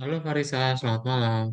Halo Farisa, selamat malam.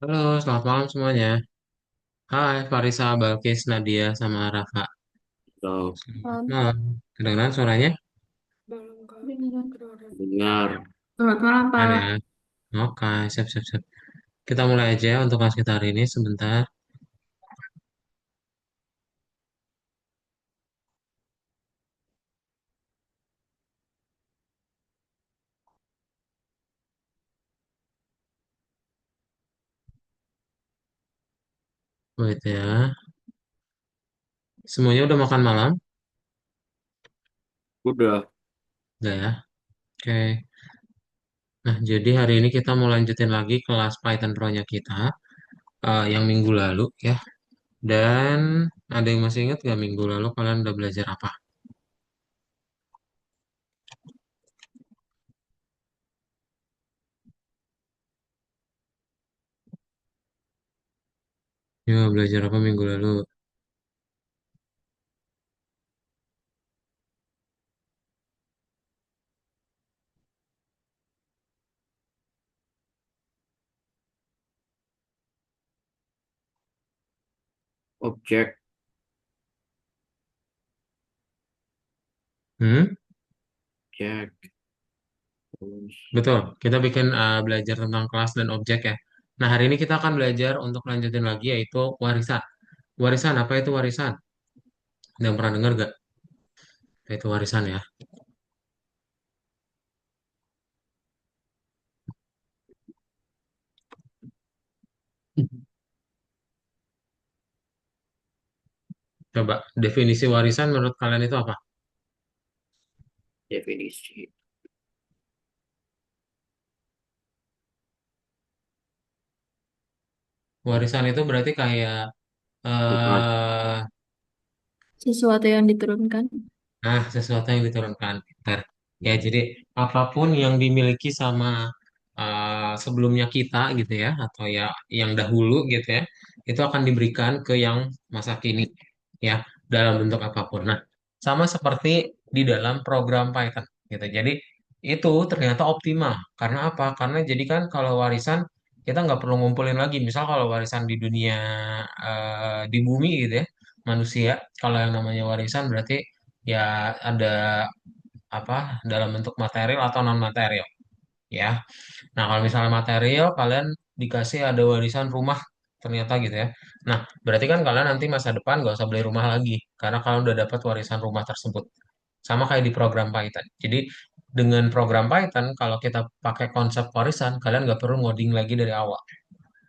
Halo, selamat malam semuanya. Hai, Farisa, Balkis, Nadia, sama Rafa. Atau Selamat malam. Kedengeran suaranya? dengar. Selamat malam, Kan Pak. ya? Oke, siap, siap, siap. Kita mulai aja untuk kelas kita hari ini sebentar. Wait ya. Semuanya udah makan malam? Udah, Udah ya? Oke. Nah, jadi hari ini kita mau lanjutin lagi kelas Python Pro-nya kita yang minggu lalu ya. Dan ada yang masih ingat gak minggu lalu kalian udah belajar apa? Ya, belajar apa minggu lalu? objek, Hmm? objek, terus Betul, kita bikin belajar tentang kelas dan objek ya. Nah, hari ini kita akan belajar untuk lanjutin lagi yaitu warisan. Warisan, apa itu warisan? Ada yang pernah dengar gak? Apa itu warisan ya? Coba, definisi warisan menurut kalian itu apa? definisi. Warisan itu berarti kayak, Bukan, eh Sesuatu yang diturunkan. nah, sesuatu yang diturunkan. Pintar. Ya, jadi apapun yang dimiliki sama sebelumnya kita gitu ya, atau ya yang dahulu gitu ya, itu akan diberikan ke yang masa kini ya, dalam bentuk apapun. Nah, sama seperti di dalam program Python gitu. Jadi itu ternyata optimal. Karena apa? Karena jadi kan kalau warisan kita nggak perlu ngumpulin lagi. Misal kalau warisan di dunia di bumi gitu ya, manusia, kalau yang namanya warisan berarti ya ada apa dalam bentuk material atau non material ya. Nah, kalau misalnya material kalian dikasih ada warisan rumah ternyata gitu ya. Nah, berarti kan kalian nanti masa depan gak usah beli rumah lagi karena kalian udah dapat warisan rumah tersebut. Sama kayak di program Python. Jadi dengan program Python kalau kita pakai konsep warisan kalian nggak perlu ngoding lagi dari awal.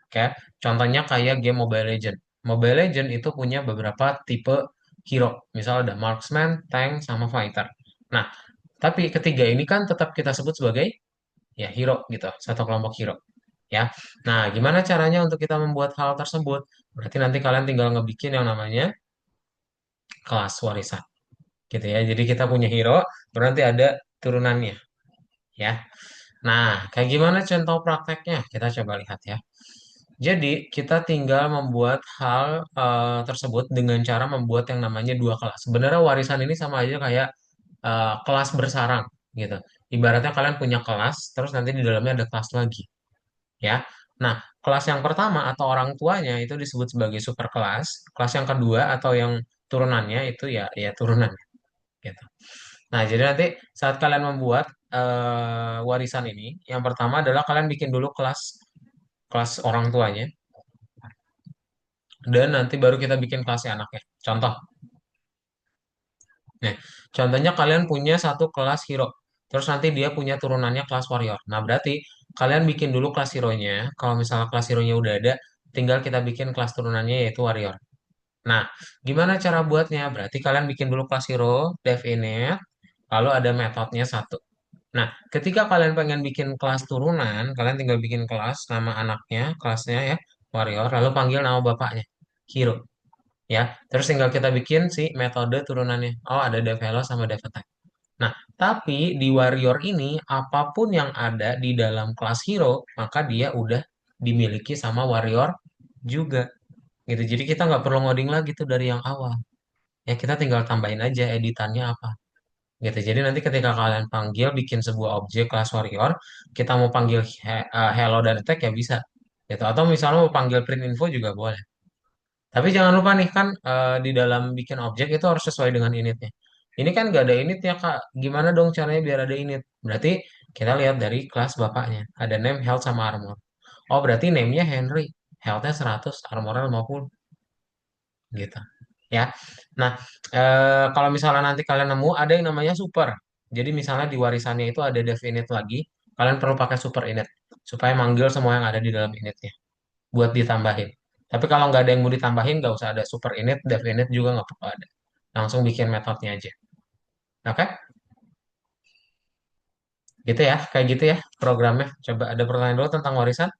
Oke, contohnya kayak game Mobile Legend. Mobile Legend itu punya beberapa tipe hero. Misal ada marksman, tank, sama fighter. Nah, tapi ketiga ini kan tetap kita sebut sebagai ya hero gitu, satu kelompok hero. Ya. Nah, gimana caranya untuk kita membuat hal tersebut? Berarti nanti kalian tinggal ngebikin yang namanya kelas warisan, gitu ya. Jadi kita punya hero, baru nanti ada turunannya, ya. Nah, kayak gimana contoh prakteknya? Kita coba lihat ya. Jadi, kita tinggal membuat hal tersebut dengan cara membuat yang namanya dua kelas. Sebenarnya warisan ini sama aja kayak kelas bersarang, gitu. Ibaratnya kalian punya kelas, terus nanti di dalamnya ada kelas lagi, ya. Nah, kelas yang pertama atau orang tuanya itu disebut sebagai super kelas. Kelas yang kedua atau yang turunannya itu ya turunan, gitu. Nah, jadi nanti saat kalian membuat warisan ini, yang pertama adalah kalian bikin dulu kelas kelas orang tuanya dan nanti baru kita bikin kelasnya anaknya. Contoh, nih, contohnya kalian punya satu kelas hero, terus nanti dia punya turunannya kelas warrior. Nah, berarti kalian bikin dulu kelas hero-nya. Kalau misalnya kelas hero-nya udah ada, tinggal kita bikin kelas turunannya yaitu warrior. Nah, gimana cara buatnya? Berarti kalian bikin dulu kelas hero, dev init, lalu ada metodenya satu. Nah, ketika kalian pengen bikin kelas turunan, kalian tinggal bikin kelas nama anaknya, kelasnya ya, warrior, lalu panggil nama bapaknya, hero. Ya, terus tinggal kita bikin si metode turunannya. Oh, ada dev hello sama dev attack. Nah, tapi di warrior ini, apapun yang ada di dalam kelas hero, maka dia udah dimiliki sama warrior juga. Gitu. Jadi kita nggak perlu ngoding lagi tuh dari yang awal. Ya, kita tinggal tambahin aja editannya apa. Gitu. Jadi nanti ketika kalian panggil bikin sebuah objek kelas warrior, kita mau panggil hello dan attack ya bisa. gitu. Atau misalnya mau panggil print info juga boleh. Tapi jangan lupa nih kan di dalam bikin objek itu harus sesuai dengan initnya. Ini kan gak ada initnya Kak. Gimana dong caranya biar ada init? Berarti kita lihat dari kelas bapaknya. Ada name, health, sama armor. Oh berarti name-nya Henry. Health-nya 100, armornya 50 gitu. Ya. Nah, kalau misalnya nanti kalian nemu ada yang namanya super. Jadi misalnya di warisannya itu ada dev init lagi, kalian perlu pakai super init supaya manggil semua yang ada di dalam initnya buat ditambahin. Tapi kalau nggak ada yang mau ditambahin, nggak usah ada super init, dev init juga nggak perlu ada. Langsung bikin metodenya aja. Oke? Gitu ya, kayak gitu ya programnya. Coba ada pertanyaan dulu tentang warisan?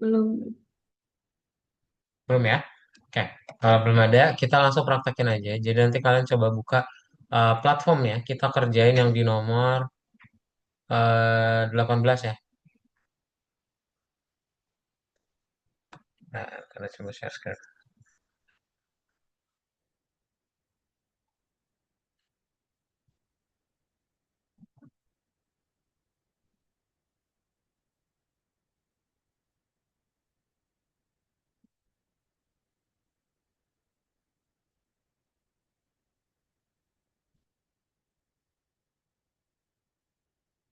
Belum. Belum ya? Oke, kalau belum ada, kita langsung praktekin aja. Jadi nanti kalian coba buka platformnya. Kita kerjain yang di nomor 18 ya. Nah, kita coba share screen.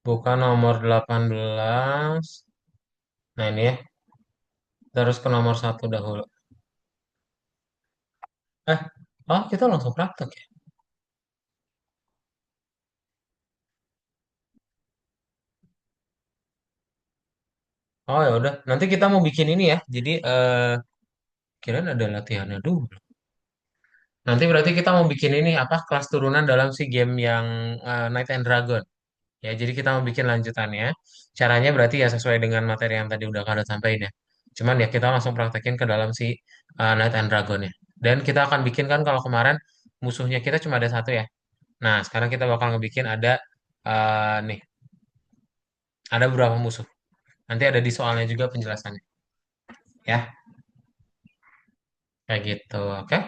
Buka nomor 18. Nah ini ya, terus ke nomor 1 dahulu. Eh, oh kita langsung praktek ya? Oh ya udah, nanti kita mau bikin ini ya. Jadi kirain ada latihannya dulu. Nanti berarti kita mau bikin ini apa kelas turunan dalam si game yang Knight and Dragon. Ya, jadi kita mau bikin lanjutannya. Caranya berarti ya sesuai dengan materi yang tadi udah kalian sampaikan ya. Cuman ya kita langsung praktekin ke dalam si Knight and Dragon ya. Dan kita akan bikin kan kalau kemarin musuhnya kita cuma ada satu ya. Nah, sekarang kita bakal ngebikin ada nih, ada beberapa musuh. Nanti ada di soalnya juga penjelasannya. Ya, kayak gitu. Oke.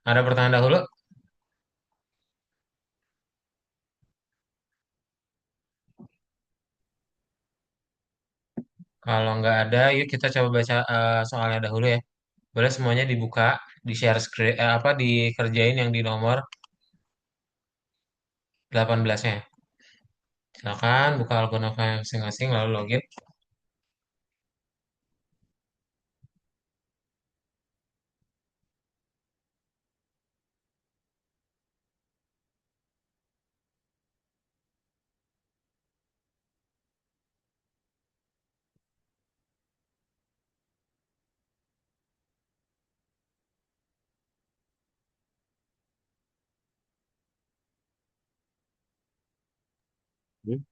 Ada pertanyaan dahulu? Kalau nggak ada, yuk kita coba baca soalnya dahulu ya. Boleh semuanya dibuka, di share screen, apa dikerjain yang di nomor 18-nya. Silakan buka akun masing-masing lalu login. Hmm.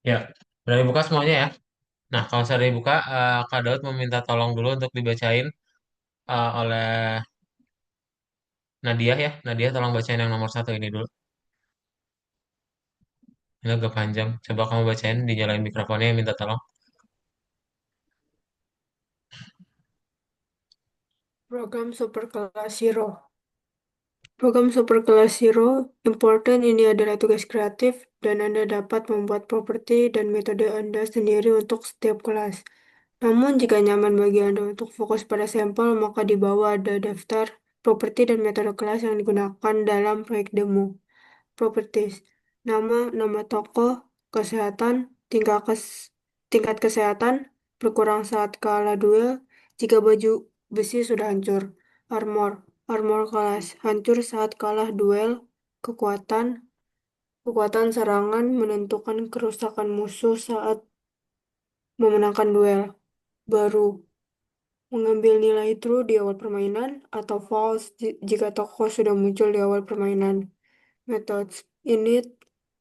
Ya, udah dibuka semuanya ya. Nah, kalau sudah dibuka, Kak Daud meminta tolong dulu untuk dibacain oleh Nadia ya. Nadia tolong bacain yang nomor 1 ini dulu. Ini agak panjang. Coba kamu bacain, dinyalain mikrofonnya, minta tolong. Program Superkelas Zero. Program Superkelas Zero important ini adalah tugas kreatif dan Anda dapat membuat properti dan metode Anda sendiri untuk setiap kelas. Namun jika nyaman bagi Anda untuk fokus pada sampel, maka di bawah ada daftar properti dan metode kelas yang digunakan dalam proyek demo. Properties: nama, nama tokoh, kesehatan, tingkat kes tingkat kesehatan berkurang saat kalah duel jika baju besi sudah hancur. Armor, armor kelas hancur saat kalah duel. Kekuatan, kekuatan serangan menentukan kerusakan musuh saat memenangkan duel. Baru, mengambil nilai true di awal permainan atau false jika tokoh sudah muncul di awal permainan. Methods, init,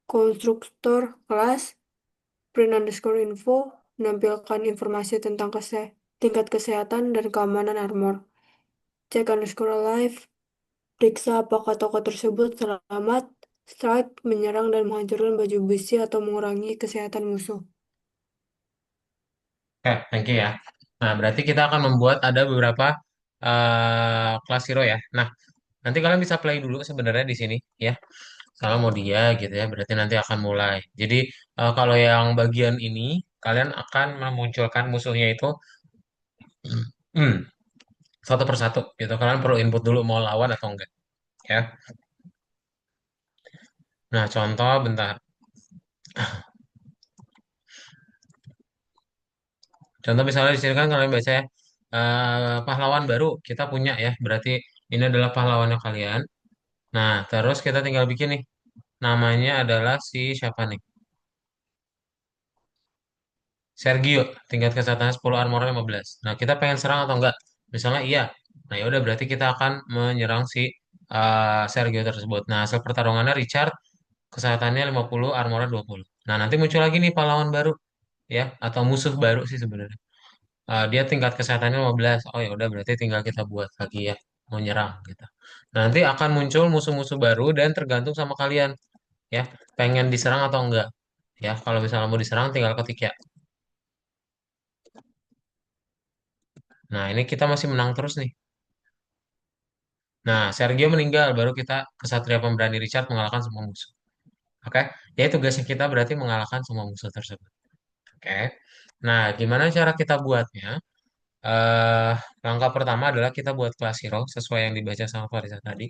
konstruktor, kelas, print underscore info, menampilkan informasi tentang tingkat kesehatan dan keamanan armor. Check underscore alive, periksa apakah tokoh tersebut selamat, strike, menyerang dan menghancurkan baju besi atau mengurangi kesehatan musuh. Oke, thank you ya. Nah, berarti kita akan membuat ada beberapa kelas hero ya. Nah, nanti kalian bisa play dulu sebenarnya di sini ya. Kalau mau dia gitu ya, berarti nanti akan mulai. Jadi kalau yang bagian ini kalian akan memunculkan musuhnya itu hmm, satu persatu gitu. Kalian perlu input dulu mau lawan atau enggak ya. Nah, contoh bentar. Contoh misalnya di sini kan kalian baca ya pahlawan baru kita punya ya. Berarti ini adalah pahlawannya kalian. Nah, terus kita tinggal bikin nih. Namanya adalah si siapa nih? Sergio, tingkat kesehatannya 10, armornya 15. Nah, kita pengen serang atau enggak? Misalnya iya. Nah, ya udah berarti kita akan menyerang si Sergio tersebut. Nah, hasil pertarungannya Richard kesehatannya 50, armornya 20. Nah, nanti muncul lagi nih pahlawan baru ya atau musuh baru sih sebenarnya. Dia tingkat kesehatannya 15. Oh ya udah berarti tinggal kita buat lagi ya mau nyerang gitu. Nah, nanti akan muncul musuh-musuh baru dan tergantung sama kalian ya, pengen diserang atau enggak. Ya, kalau misalnya mau diserang tinggal ketik ya. Nah, ini kita masih menang terus nih. Nah, Sergio meninggal, baru kita Kesatria Pemberani Richard mengalahkan semua musuh. Oke, jadi tugasnya kita berarti mengalahkan semua musuh tersebut. Oke, nah gimana cara kita buatnya? eh Langkah pertama adalah kita buat kelas hero sesuai yang dibaca sama Farisa tadi.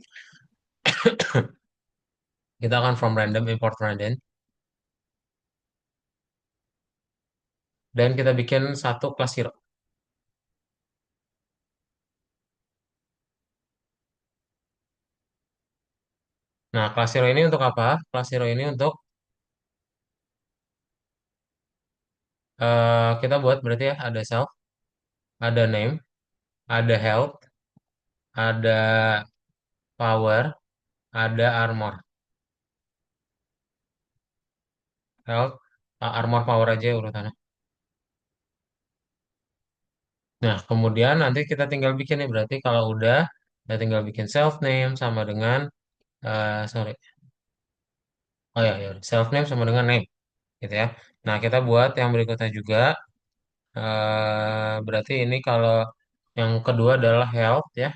Kita akan from random, import random, dan kita bikin satu kelas hero. Nah, kelas hero ini untuk apa? Kelas hero ini untuk kita buat berarti ya ada self, ada name, ada health, ada power, ada armor. Health, armor, power aja urutannya. Nah, kemudian nanti kita tinggal bikin nih. Berarti kalau udah, kita tinggal bikin self name sama dengan, sorry. Oh ya, ya, self name sama dengan name, gitu ya. Nah, kita buat yang berikutnya juga. Berarti ini kalau yang kedua adalah health ya.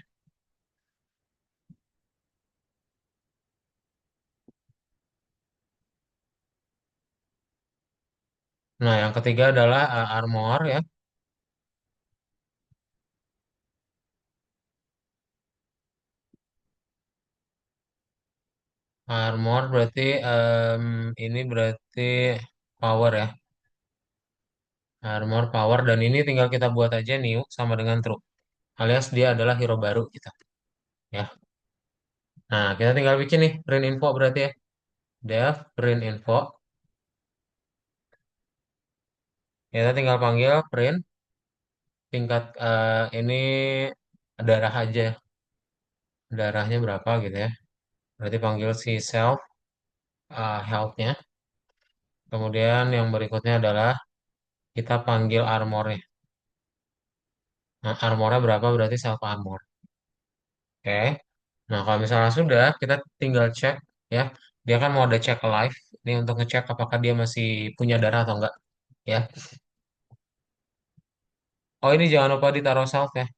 Nah, yang ketiga adalah armor ya. Armor berarti ini berarti power ya. Armor, power, dan ini tinggal kita buat aja new sama dengan true. Alias dia adalah hero baru kita. Ya. Nah, kita tinggal bikin nih print info berarti ya. Dev print info. Kita tinggal panggil print tingkat ini darah aja. Darahnya berapa gitu ya. Berarti panggil si self health-nya. Kemudian yang berikutnya adalah kita panggil armornya. Nah, armornya berapa berarti self armor. Oke. Nah, kalau misalnya sudah, kita tinggal cek ya. Dia kan mau ada cek live. Ini untuk ngecek apakah dia masih punya darah atau enggak ya. Oh, ini jangan lupa ditaruh self ya,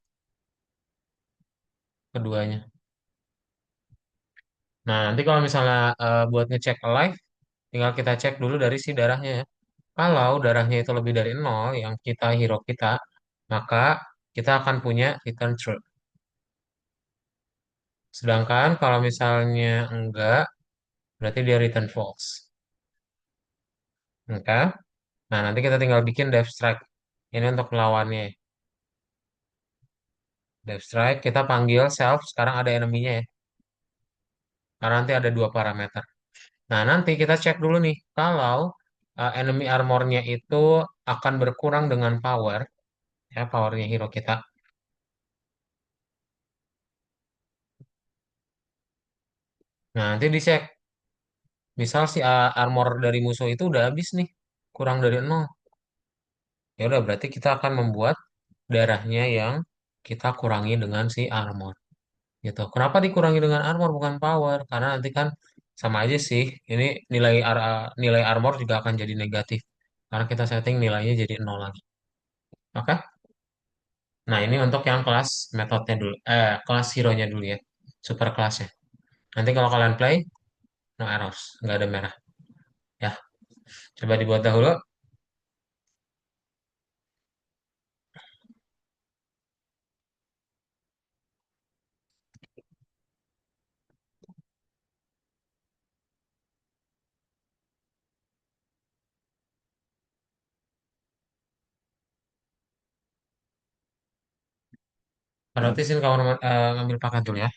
keduanya. Nah, nanti kalau misalnya buat ngecek live, tinggal kita cek dulu dari si darahnya ya. Kalau darahnya itu lebih dari nol, yang kita hero kita, maka kita akan punya return true. Sedangkan kalau misalnya enggak, berarti dia return false. Oke? Nah, nanti kita tinggal bikin depth strike. Ini untuk lawannya. Depth strike, kita panggil self, sekarang ada enemy-nya ya. Karena nanti ada dua parameter. Nah, nanti kita cek dulu nih, kalau enemy armornya itu akan berkurang dengan power, ya powernya hero kita. Nah, nanti dicek, misal si armor dari musuh itu udah habis nih, kurang dari nol. Ya udah, berarti kita akan membuat darahnya yang kita kurangi dengan si armor. Gitu. Kenapa dikurangi dengan armor bukan power? Karena nanti kan sama aja sih. Ini nilai armor juga akan jadi negatif. Karena kita setting nilainya jadi nol lagi. Oke? Nah, ini untuk yang kelas metodenya dulu. Kelas hero-nya dulu ya. Super kelasnya. Nanti kalau kalian play, no errors. Nggak ada merah. Ya, coba dibuat dahulu. Berarti sini kamu ngambil paket dulu ya.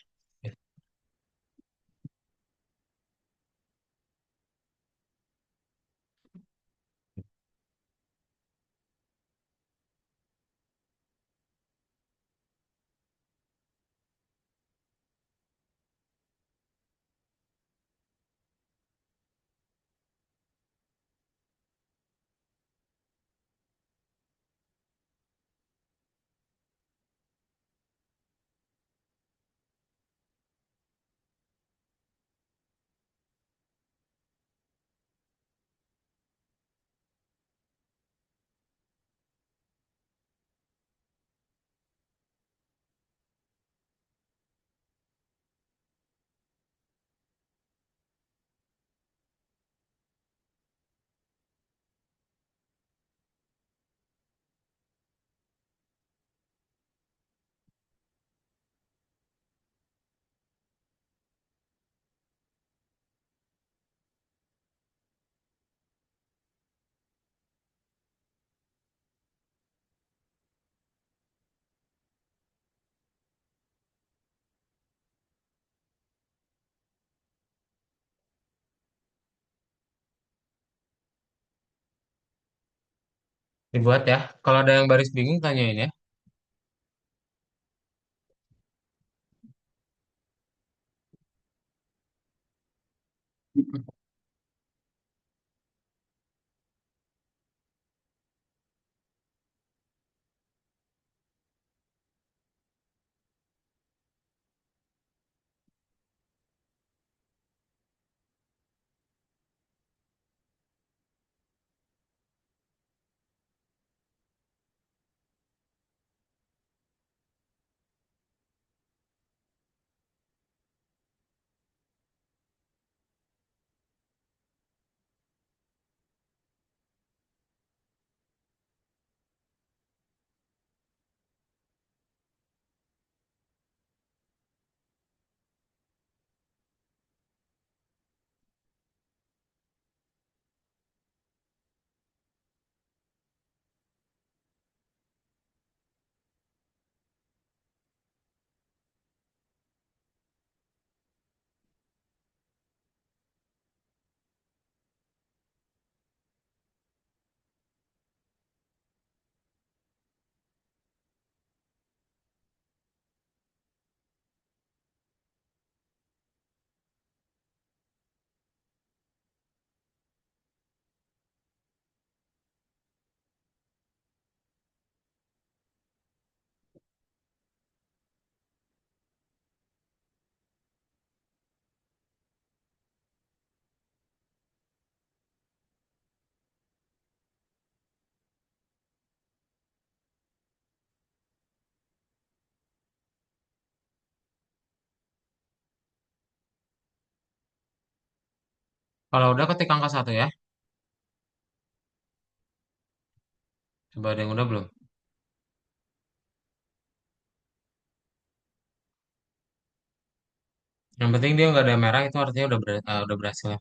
Dibuat ya. Kalau ada yang baris bingung, tanyain ya. Kalau udah ketik angka satu ya. Coba ada yang udah belum? Yang penting dia nggak ada merah itu artinya udah berhasil ya.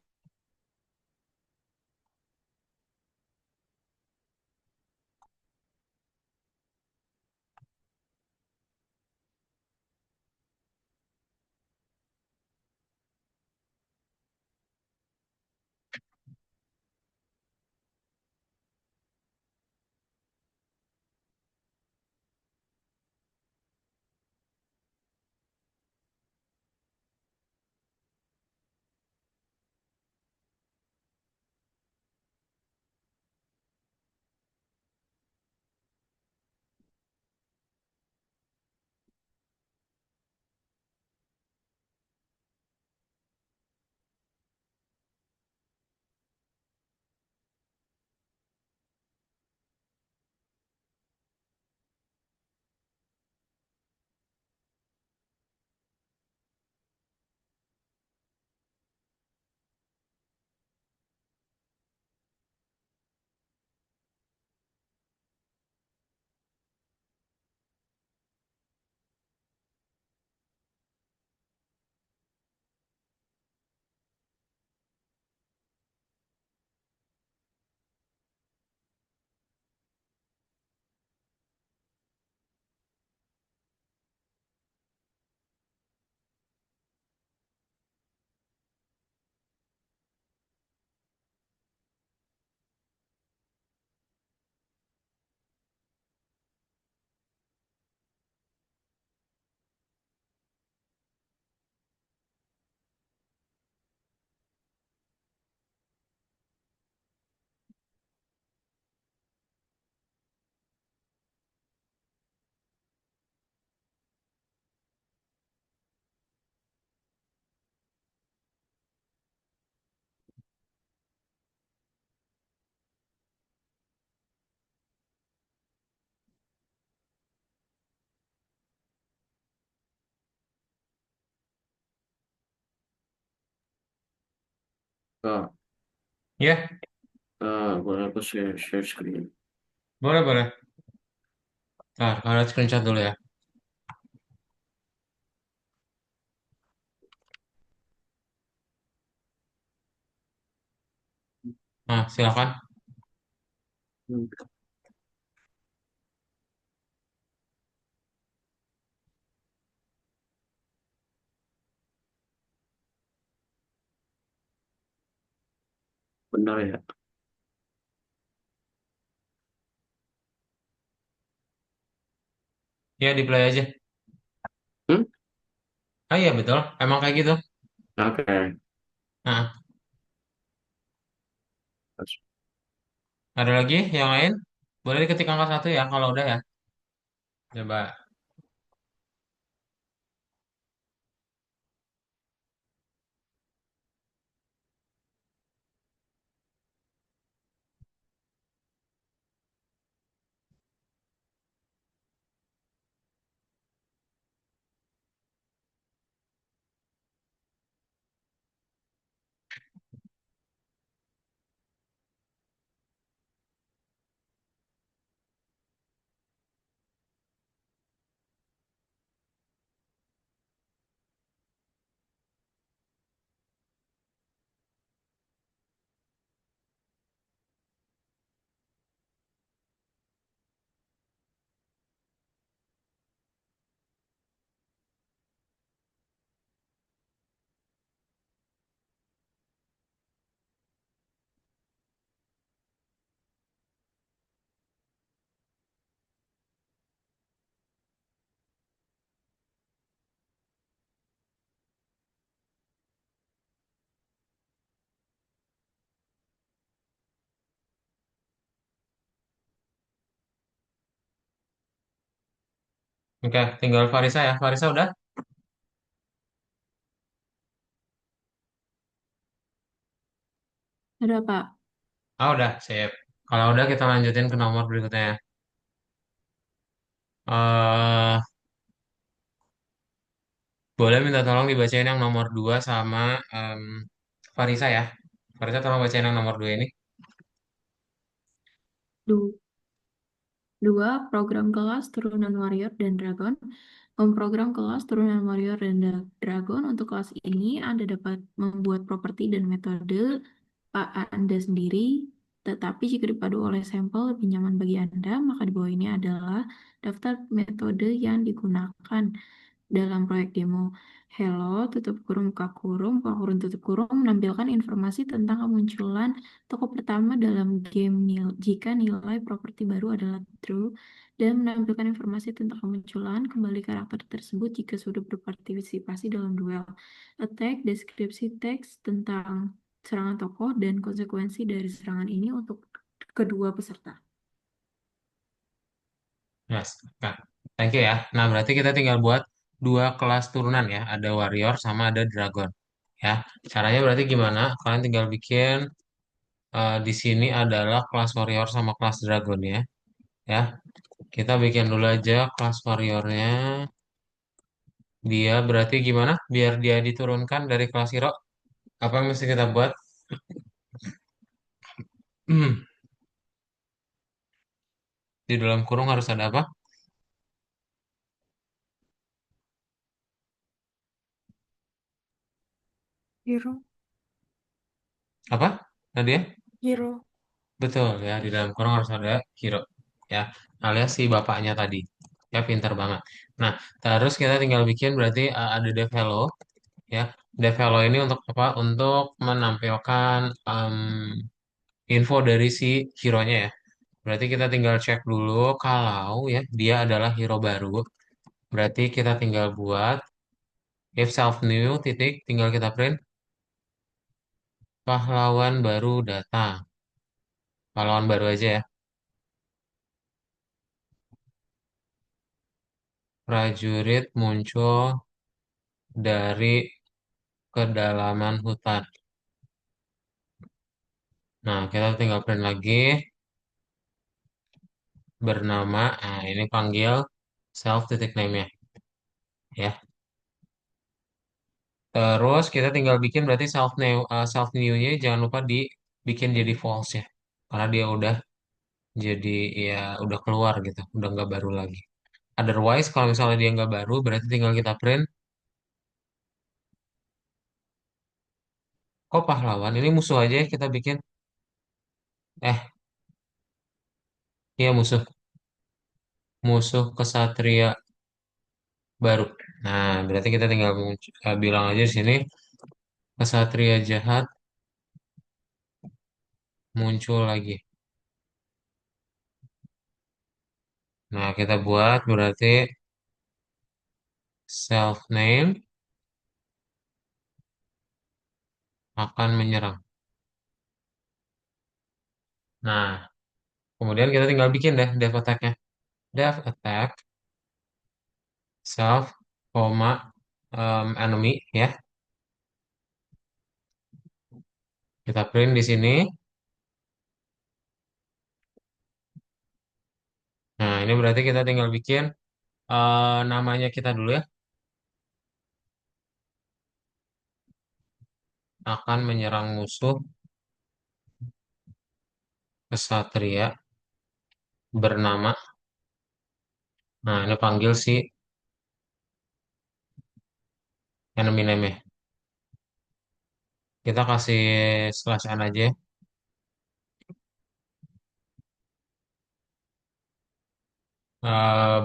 Kak, Ya, boleh aku share screen. boleh, boleh. Nah, kalian screenshot dulu ya. Nah, silakan. Hmm, benar ya. Ya, di play aja. Hmm? Ah iya, betul. Emang kayak gitu. Oke. Nah, ada lagi yang lain? Boleh diketik angka satu ya, kalau udah ya. Coba. Oke, tinggal Farisa ya. Farisa udah? Ada Pak. Ah, udah, sip. Kalau udah, kita lanjutin ke nomor berikutnya ya. eh Boleh minta tolong dibacain yang nomor 2 sama em, Farisa ya. Farisa tolong bacain yang nomor 2 ini. Du- Dua, program kelas turunan Warrior dan Dragon. Memprogram kelas turunan Warrior dan Dragon. Untuk kelas ini, Anda dapat membuat properti dan metode Anda sendiri. Tetapi jika dipadu oleh sampel lebih nyaman bagi Anda, maka di bawah ini adalah daftar metode yang digunakan dalam proyek demo. Hello, tutup kurung, buka kurung, buka kurung, tutup kurung, menampilkan informasi tentang kemunculan toko pertama dalam game jika nilai properti baru adalah true, dan menampilkan informasi tentang kemunculan kembali karakter tersebut jika sudah berpartisipasi dalam duel. Attack, deskripsi teks tentang serangan tokoh, dan konsekuensi dari serangan ini untuk kedua peserta. Yes. Nah, thank you ya. Nah, berarti kita tinggal buat dua kelas turunan ya. Ada warrior sama ada dragon. Ya, caranya berarti gimana? Kalian tinggal bikin di sini adalah kelas warrior sama kelas dragon ya. Ya, kita bikin dulu aja kelas warriornya. Dia berarti gimana? Biar dia diturunkan dari kelas hero. Apa yang mesti kita buat? Di dalam kurung harus ada apa? Hero, Apa? Nadia? hero. Betul ya, di dalam kurung harus ada hero. Ya, alias si bapaknya tadi. Ya, pintar banget. Nah, terus kita tinggal bikin berarti ada develop. Ya, develop ini untuk apa? Untuk menampilkan info dari si hero-nya ya. Berarti kita tinggal cek dulu kalau ya dia adalah hero baru. Berarti kita tinggal buat if self new titik tinggal kita print pahlawan baru datang. Pahlawan baru aja ya. Prajurit muncul dari kedalaman hutan. Nah, kita tinggal print lagi bernama, nah ini panggil self titik name-nya ya. Terus kita tinggal bikin berarti self new-nya jangan lupa dibikin jadi false ya. Karena dia udah jadi ya udah keluar gitu, udah nggak baru lagi. Otherwise kalau misalnya dia nggak baru berarti tinggal kita print. Oh pahlawan, ini musuh aja ya kita bikin. Eh, iya musuh, musuh kesatria baru. Nah, berarti kita tinggal bilang aja di sini kesatria jahat muncul lagi. Nah, kita buat berarti self name akan menyerang. Nah, kemudian kita tinggal bikin deh dev attack-nya. Dev attack self, koma, enemy ya. Kita print di sini. Nah, ini berarti kita tinggal bikin namanya kita dulu ya. Akan menyerang musuh kesatria bernama. Nah, ini panggil si enemy name-nya. Kita kasih slash n aja ya.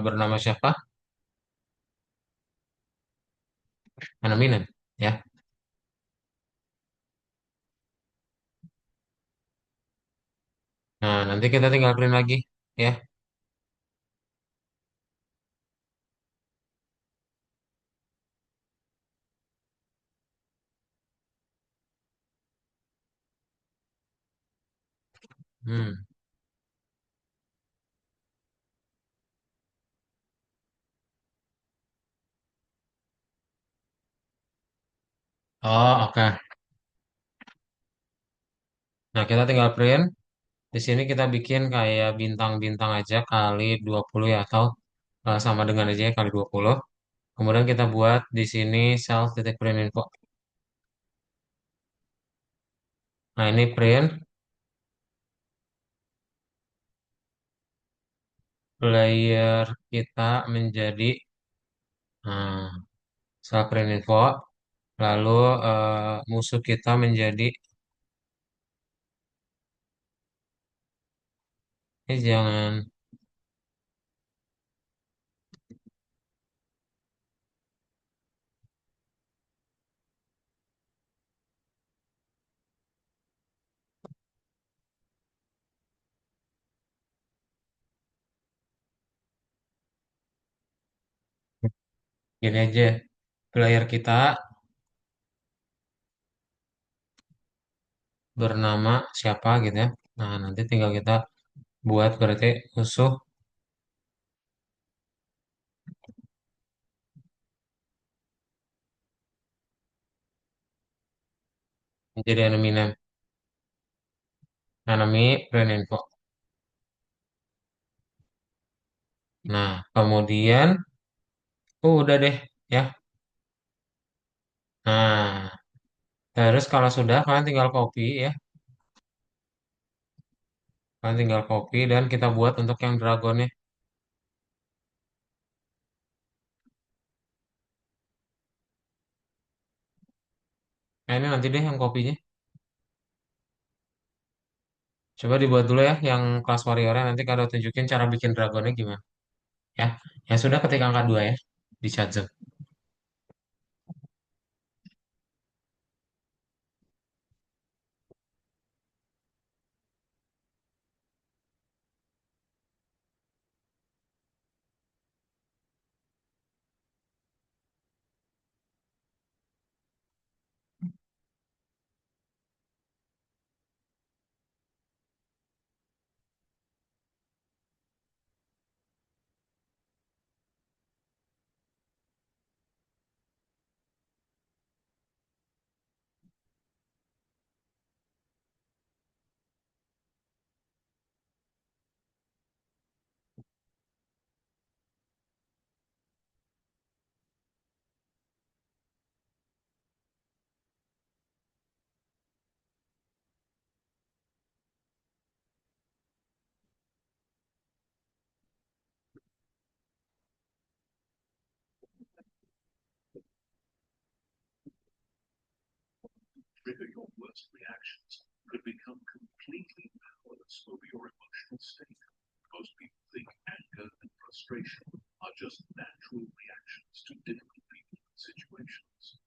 Bernama siapa? Enemy name ya. Nah, nanti kita tinggal print lagi ya. Hmm. Oh, oke. Nah, kita tinggal print. Di sini kita bikin kayak bintang-bintang aja kali 20 ya atau sama dengan aja ya, kali 20. Kemudian kita buat di sini self titik print info. Nah, ini print player kita menjadi self print info. Lalu musuh kita menjadi jangan gini aja. Player kita bernama siapa gitu ya. Nah, nanti tinggal kita buat berarti musuh menjadi enemy name. Enemy print info. Nah, kemudian udah deh ya. Nah, terus kalau sudah kalian tinggal copy ya. Kalian tinggal copy dan kita buat untuk yang dragonnya. Nah, ini nanti deh yang kopinya. Coba dibuat dulu ya yang kelas warrior nanti kalau tunjukin cara bikin dragonnya gimana. Ya, ya sudah ketik angka 2 ya di chat Zoom. trigger your worst reactions could become completely powerless over your emotional state. Most people think anger and frustration are just natural reactions to difficult people and situations.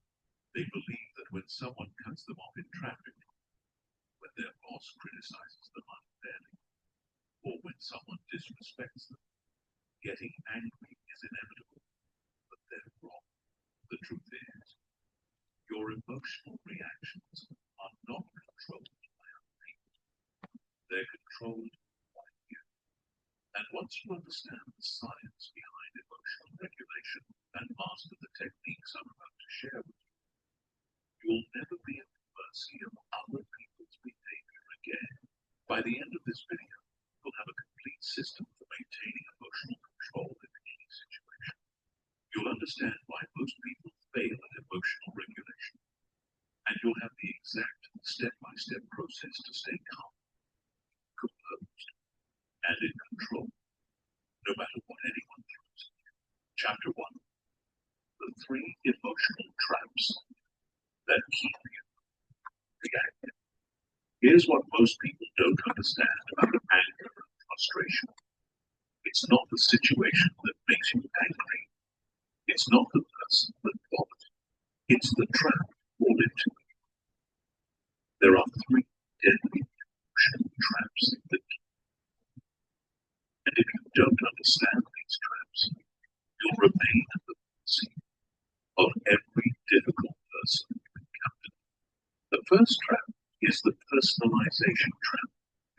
They believe that when someone cuts them off in traffic, when their boss criticizes them unfairly, or when someone disrespects them, getting angry is inevitable, but they're wrong. The truth is, your emotional reactions are not controlled by other people. They're controlled by you. And once you understand the science behind emotional regulation and master the techniques I'm about to share with you, you'll never be at the mercy of other people's behavior again. By the end of this video, you'll have a complete system for maintaining emotional control in any situation. You'll understand why most people fail at emotional regulation, and you'll have the exact step-by-step process to stay calm, composed, and in control, no matter what anyone throws at you. Chapter 1. The 3 emotional traps that keep you reactive. Here's what most people don't understand about anger and frustration. It's not the situation that makes you angry. It's not the person that bothers you. It's the trap you fall into. There are 3 deadly emotional traps that keep you. And if you don't understand these traps, you'll remain at the mercy of every difficult person you encounter. The first trap is the personalization trap.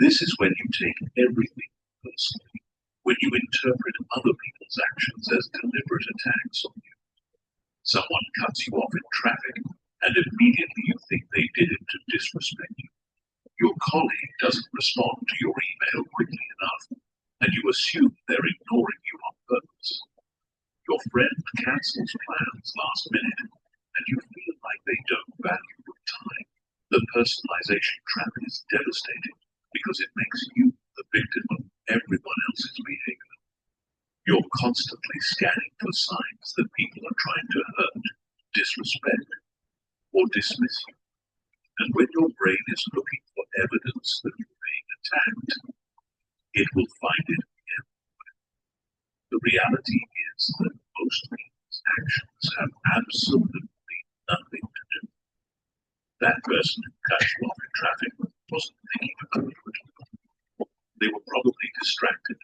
This is when you take everything personally, when you interpret other people's actions as deliberate attacks on you. Someone cuts you off in traffic, and immediately you think they did it to disrespect you. Your colleague doesn't respond to your email quickly enough, and you assume they're ignoring you on purpose. Your friend cancels plans last minute, and you feel like they don't value your time. The personalization trap is devastating because it makes you the victim of everyone else's behavior. You're constantly scanning for signs that people are trying to hurt, disrespect, or dismiss you. And when your brain is looking for evidence that you're being attacked, it will find it everywhere. The reality is that most people's actions have absolutely nothing to do. That person who cut you off in traffic wasn't thinking about you at all. They were probably distracted,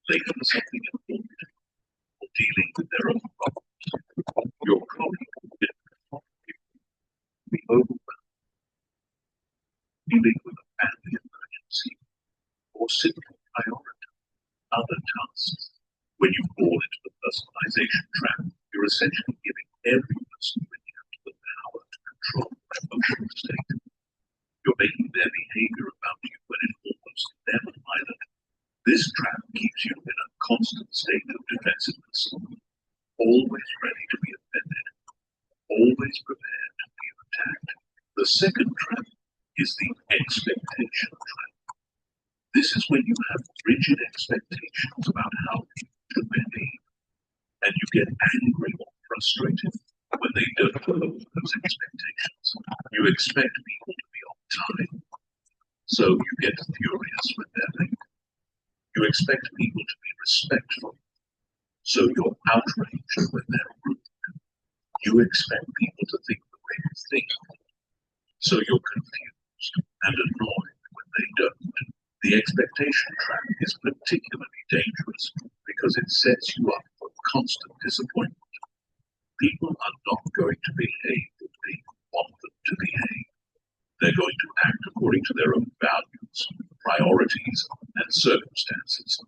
late for something important, or dealing with their own problems. Your colleague didn't respond to you. Be overwhelmed, dealing with a family emergency, or simply prioritize other tasks. When you fall into the personalization trap, you're essentially giving every person you encounter the power to control their emotional state. You're making their behavior about you when it almost never either. This trap keeps you in a constant state of defensiveness, always ready to be offended, always prepared to be attacked. The second trap is the expectation trap. This is when you have rigid expectations about how people should behave, and you get angry or frustrated when they don't follow those expectations. You expect people to be on time, so you get furious when they're late. You expect people to be respectful, so you're outraged when they're rude. You expect people to think the way you think, so you're confused and annoyed when they don't. The expectation trap is particularly dangerous because it sets you up for constant disappointment. People are not going to behave the way you want them to behave. They're going to act according to their own values, priorities, and circumstances,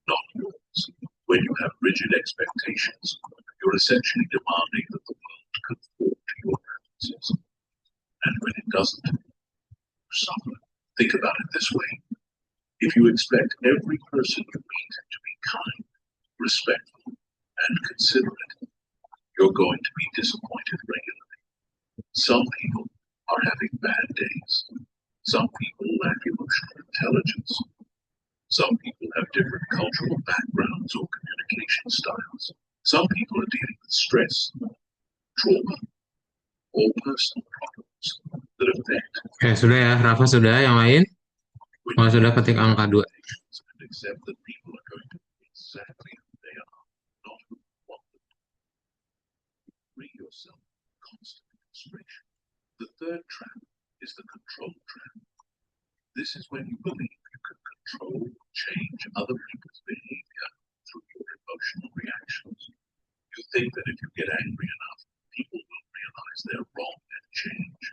not yours. When you have rigid expectations, you're essentially demanding that the world conform to your preferences. And when it doesn't, you suffer. Think about it this way. If you expect every person you meet to be kind, respectful, and considerate, you're going to be disappointed regularly. Some people are having bad days. Some people lack emotional intelligence. Some people have different cultural backgrounds or communication styles. Some people are dealing with stress, trauma, or personal problems that affect Oke, sudah ya. Rafa sudah. Yang lain? when Kalau you sudah make ketik angka 2. expectations and accept that people are going to be exactly who they are, not who you want them to free yourself from constant frustration. The third trap is the control trap. This is when you believe you can control, change other people's behavior through your emotional reactions. You think that if you get angry enough, people will realize they're wrong and change.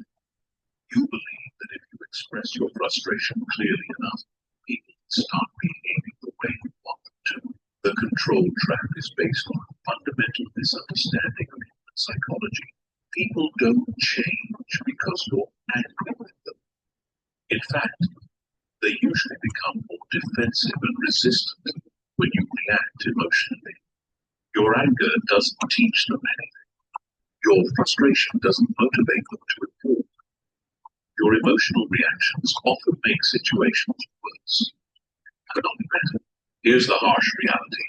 You believe that if you express your frustration clearly enough, people will start behaving the way you want them to. The control trap is based on a fundamental misunderstanding of human psychology. People don't change because you're angry with them. In fact, they usually become more defensive and resistant when you react emotionally. Your anger doesn't teach them anything. Your frustration doesn't motivate them to improve. Your emotional reactions often make situations worse, and not better. Here's the harsh reality.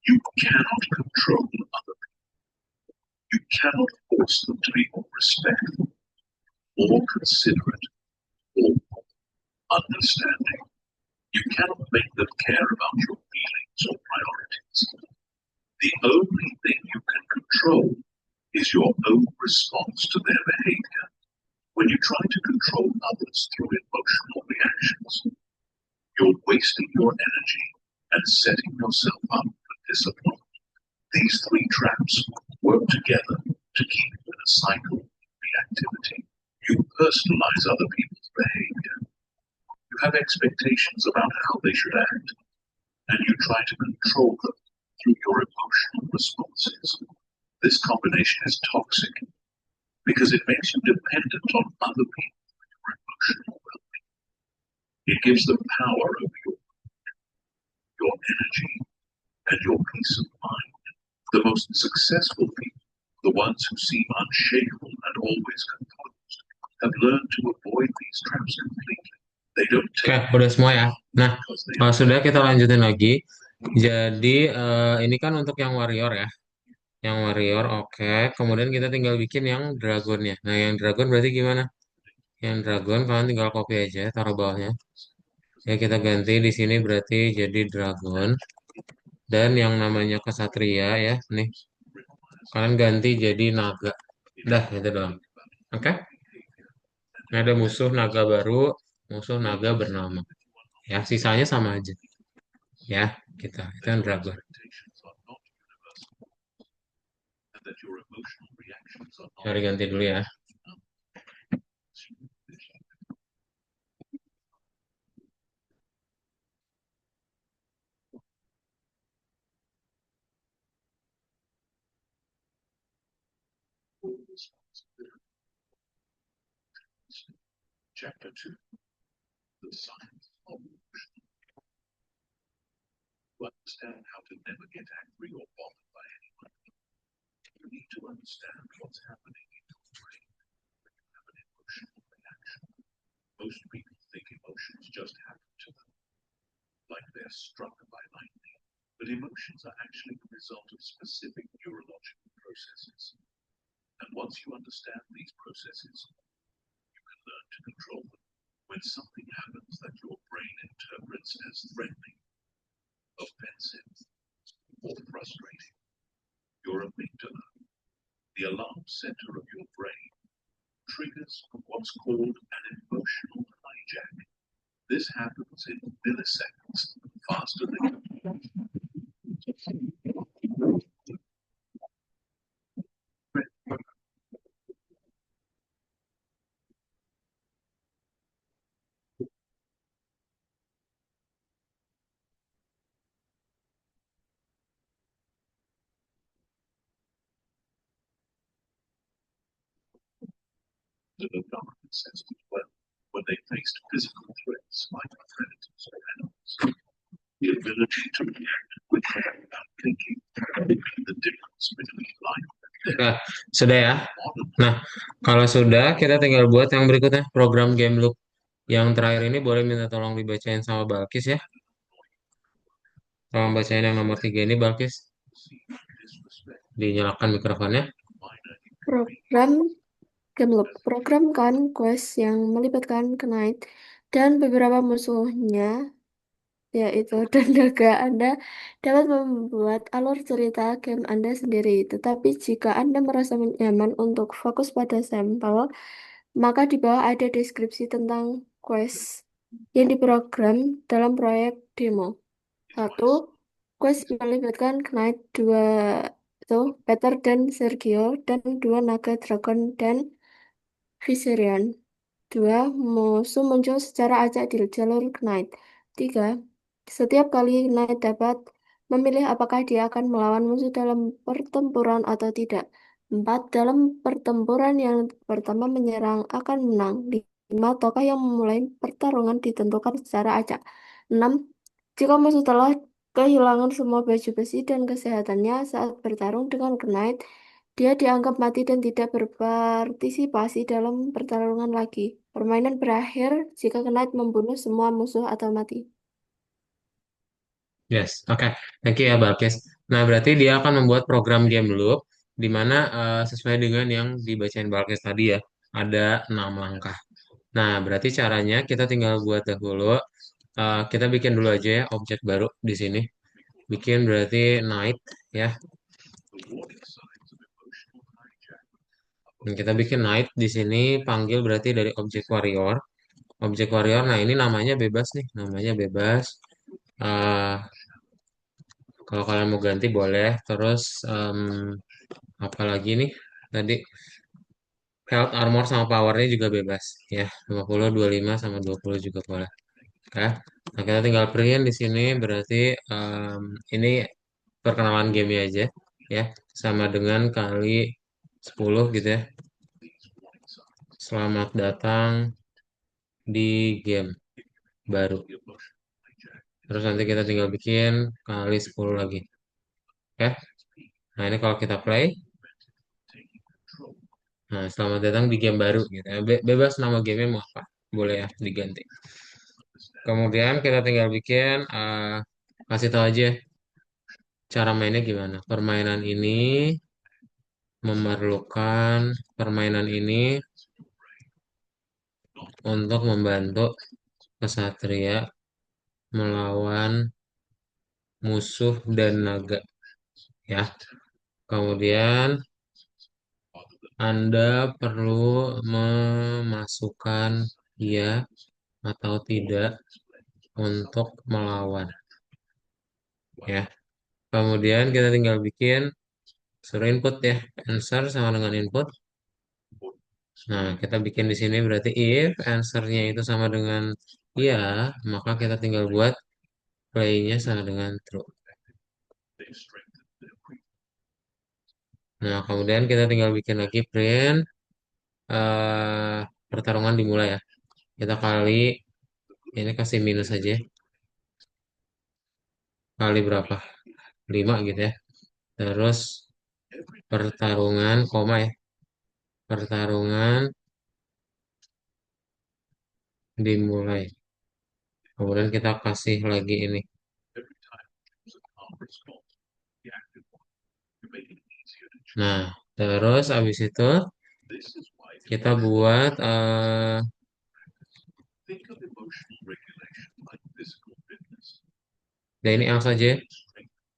You cannot control other people. You cannot force them to be more respectful, more considerate, or more understanding. You cannot make them care about your feelings or priorities. The only thing you can control is your own response to their behavior. When you try to control others through emotional reactions, you're wasting your energy and setting yourself up for disappointment. These three traps work together to keep you in a cycle of reactivity. You personalize other people's behavior. You have expectations about how they should act, and you try to control them through your emotional responses. This combination is toxic because it makes you dependent on other people for your emotional well-being. It gives them power over your energy and your peace of mind. The most successful people, the ones who seem unshakable and always composed, have learned to avoid these traps completely. They don't Oke, take udah semua ya. Nah, because they kalau are sudah kita lanjutin lagi. Jadi ini kan untuk yang warrior ya. Yang warrior, oke. Kemudian kita tinggal bikin yang dragonnya. Nah, yang dragon berarti gimana? Yang dragon kalian tinggal copy aja, taruh bawahnya. Ya, kita ganti di sini berarti jadi dragon. Dan yang namanya kesatria ya, nih. Kalian ganti jadi naga. Dah, itu doang. Oke? Nah, ada musuh naga baru, musuh naga bernama. Ya, sisanya sama aja. Ya, kita. Itu yang your dragon. expectations are not universal and that your emotional reactions are not Mari ganti dulu ya. Chapter 2. The Science of Emotion. To understand how to never get angry or bothered by anyone, you need to understand what's happening in your brain when you have an emotional reaction. Most people think emotions just happen to them, like they're struck by lightning. But emotions are actually the result of specific neurological processes. And once you understand these processes, you can learn to control them. When something happens that your brain interprets as threatening, offensive, or frustrating, your amygdala, the alarm center of your brain, triggers what's called an emotional hijack. This happens in milliseconds, faster than the government says as well when they faced physical threats like predators or animals. The ability to react quickly without thinking, the difference between life and death. Nah, sudah ya. Nah, kalau sudah, kita tinggal buat yang berikutnya, program game loop. Yang terakhir ini boleh minta tolong dibacain sama Balkis ya. Tolong bacain yang nomor 3 ini, Balkis. Dinyalakan mikrofonnya. Program Game Loop, program conquest yang melibatkan Knight dan beberapa musuhnya, yaitu dan naga Anda dapat membuat alur cerita game Anda sendiri. Tetapi jika Anda merasa nyaman untuk fokus pada sampel, maka di bawah ada deskripsi tentang quest yang diprogram dalam proyek demo. Satu, quest melibatkan Knight, dua itu Peter dan Sergio, dan dua naga Dragon dan Viserion. Dua, musuh muncul secara acak di jalur Knight. Tiga, setiap kali Knight dapat memilih apakah dia akan melawan musuh dalam pertempuran atau tidak. Empat, dalam pertempuran yang pertama menyerang akan menang. Lima, tokoh yang memulai pertarungan ditentukan secara acak. Enam, jika musuh telah kehilangan semua baju besi dan kesehatannya saat bertarung dengan Knight, dia dianggap mati dan tidak berpartisipasi dalam pertarungan lagi. Permainan berakhir jika Knight membunuh semua musuh atau mati. Yes, oke. Thank you ya, Balkis. Nah, berarti dia akan membuat program game loop di mana sesuai dengan yang dibacain Balkis tadi ya. Ada 6 langkah. Nah, berarti caranya kita tinggal buat dahulu. Kita bikin dulu aja ya objek baru di sini. Bikin berarti night ya. Dan kita bikin night di sini panggil berarti dari objek warrior. Objek warrior, nah ini namanya bebas nih, namanya bebas. Eh, Kalau kalian mau ganti boleh. Terus apa lagi nih? Tadi health, armor sama powernya juga bebas ya. 50, 25 sama 20 juga boleh. Oke. Nah, kita tinggal print di sini berarti ini perkenalan game aja ya. Sama dengan kali 10 gitu ya. Selamat datang di game baru. Terus nanti kita tinggal bikin kali 10 lagi. Oke. Nah, ini kalau kita play. Nah, selamat datang di game baru gitu ya. Bebas nama gamenya mau apa. Boleh ya diganti. Kemudian kita tinggal bikin kasih tahu aja cara mainnya gimana. Permainan ini untuk membantu kesatria melawan musuh dan naga ya. Kemudian Anda perlu memasukkan iya atau tidak untuk melawan ya. Kemudian kita tinggal bikin suruh input ya. Answer sama dengan input. Nah, kita bikin di sini berarti if answernya itu sama dengan iya, maka kita tinggal buat play-nya sama dengan true. Nah, kemudian kita tinggal bikin lagi print eh pertarungan dimulai ya. Kita kali ini kasih minus aja. Kali berapa? 5 gitu ya. Terus pertarungan koma ya. Pertarungan dimulai. Kemudian kita kasih lagi ini. Nah, terus habis itu kita buat dan ini else aja.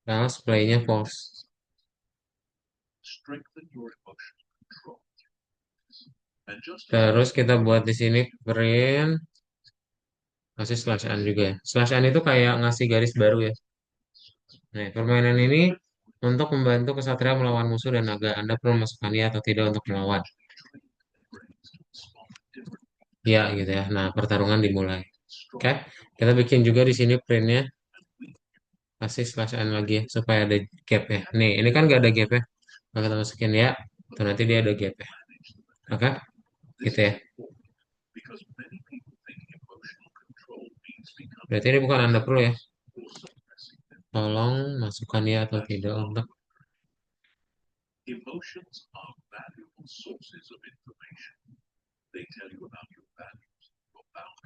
Else play-nya false. Terus kita buat di sini print kasih slash n juga ya. Slash n itu kayak ngasih garis baru ya. Nah, permainan ini untuk membantu kesatria melawan musuh dan naga. Anda perlu memasukkan ya atau tidak untuk melawan. Ya, gitu ya. Nah, pertarungan dimulai. Oke, kita bikin juga di sini printnya kasih slash n lagi ya, supaya ada gap ya. Nih, ini kan gak ada gap ya. Nah, kita masukin ya, tuh nanti dia ada gap ya. Oke, gitu ya. Berarti ini bukan Anda perlu ya. Tolong masukkan ya atau tidak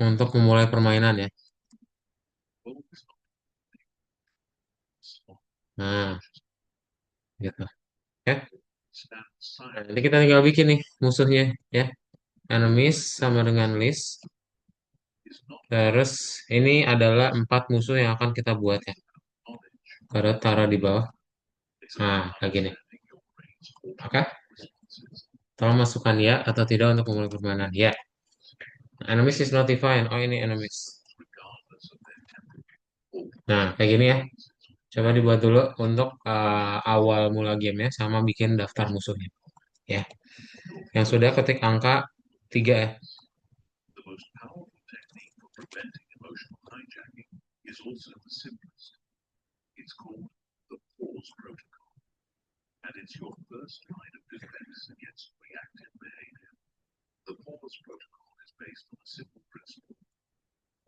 untuk memulai permainan ya. Nah, gitu. Oke. stand Nah, silent nanti kita tinggal bikin nih musuhnya ya. Enemies sama dengan list. is not Terus ini adalah 4 musuh yang akan kita buat ya. knowledge. Kita taruh di bawah. It's Nah, about kayak gini. understanding your brain's automatic Oke. responses Tolong masukkan ya atau tidak untuk memulai permainan. Ya. Enemies is not defined. Oh, ini enemies. regardless of their temperament or Nah, kayak gini ya. Coba dibuat dulu untuk awal mula game ya, sama bikin daftar musuhnya. Ya. Yang sudah ketik angka 3 ya. the most powerful technique for preventing emotional hijacking is also the simplest. It's called the pause protocol, and it's your first line of defense against reactive behavior. The pause protocol is based on a simple principle.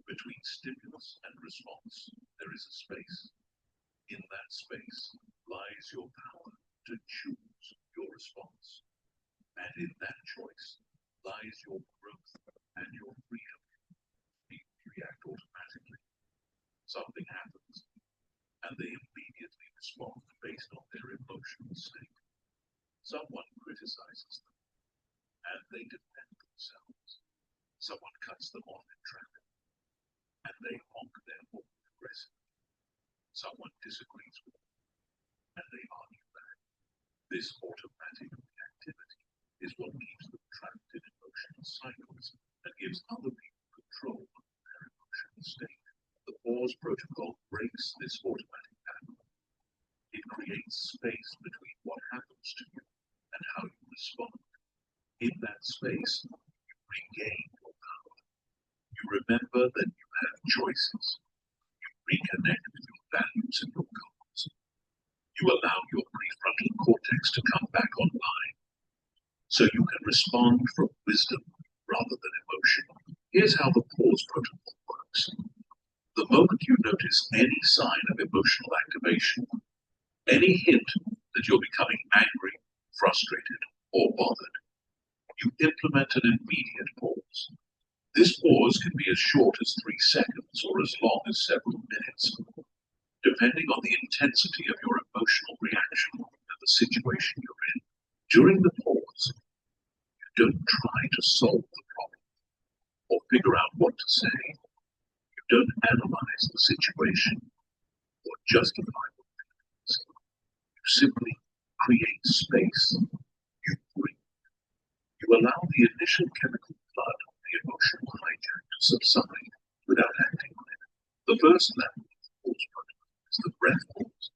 Between stimulus and response, there is a space. In that space lies your power to choose your response. And in that choice lies your growth and your freedom. People react automatically. Something happens, and they immediately respond based on their emotional state. Someone criticizes them, and they defend themselves. Someone cuts them off in traffic, and they honk their horn aggressively. Someone disagrees with them, and they argue back. This automatic reactivity is what keeps them trapped in emotional cycles and gives other people control of their emotional state. The pause protocol breaks this automatic pattern. It creates space between what happens to you and how you respond. In that space, you regain your power. You remember that you have choices. You reconnect with your values and your goals. You allow your prefrontal cortex to come back online, so you can respond from wisdom rather than emotion. Here's how the pause protocol works. The moment you notice any sign of emotional activation, any hint that you're becoming angry, frustrated, or bothered, you implement an immediate pause. This pause can be as short as 3 seconds or as long as several minutes, depending on the intensity of your emotional reaction and the situation you're in. During the pause, you don't try to solve the problem or figure out what to say. You don't analyze the situation or justify what happens. You simply create space. You breathe. You allow the initial chemical flood of the emotional hijack to subside without acting on it. The first level of the pause protocol is the breath pause.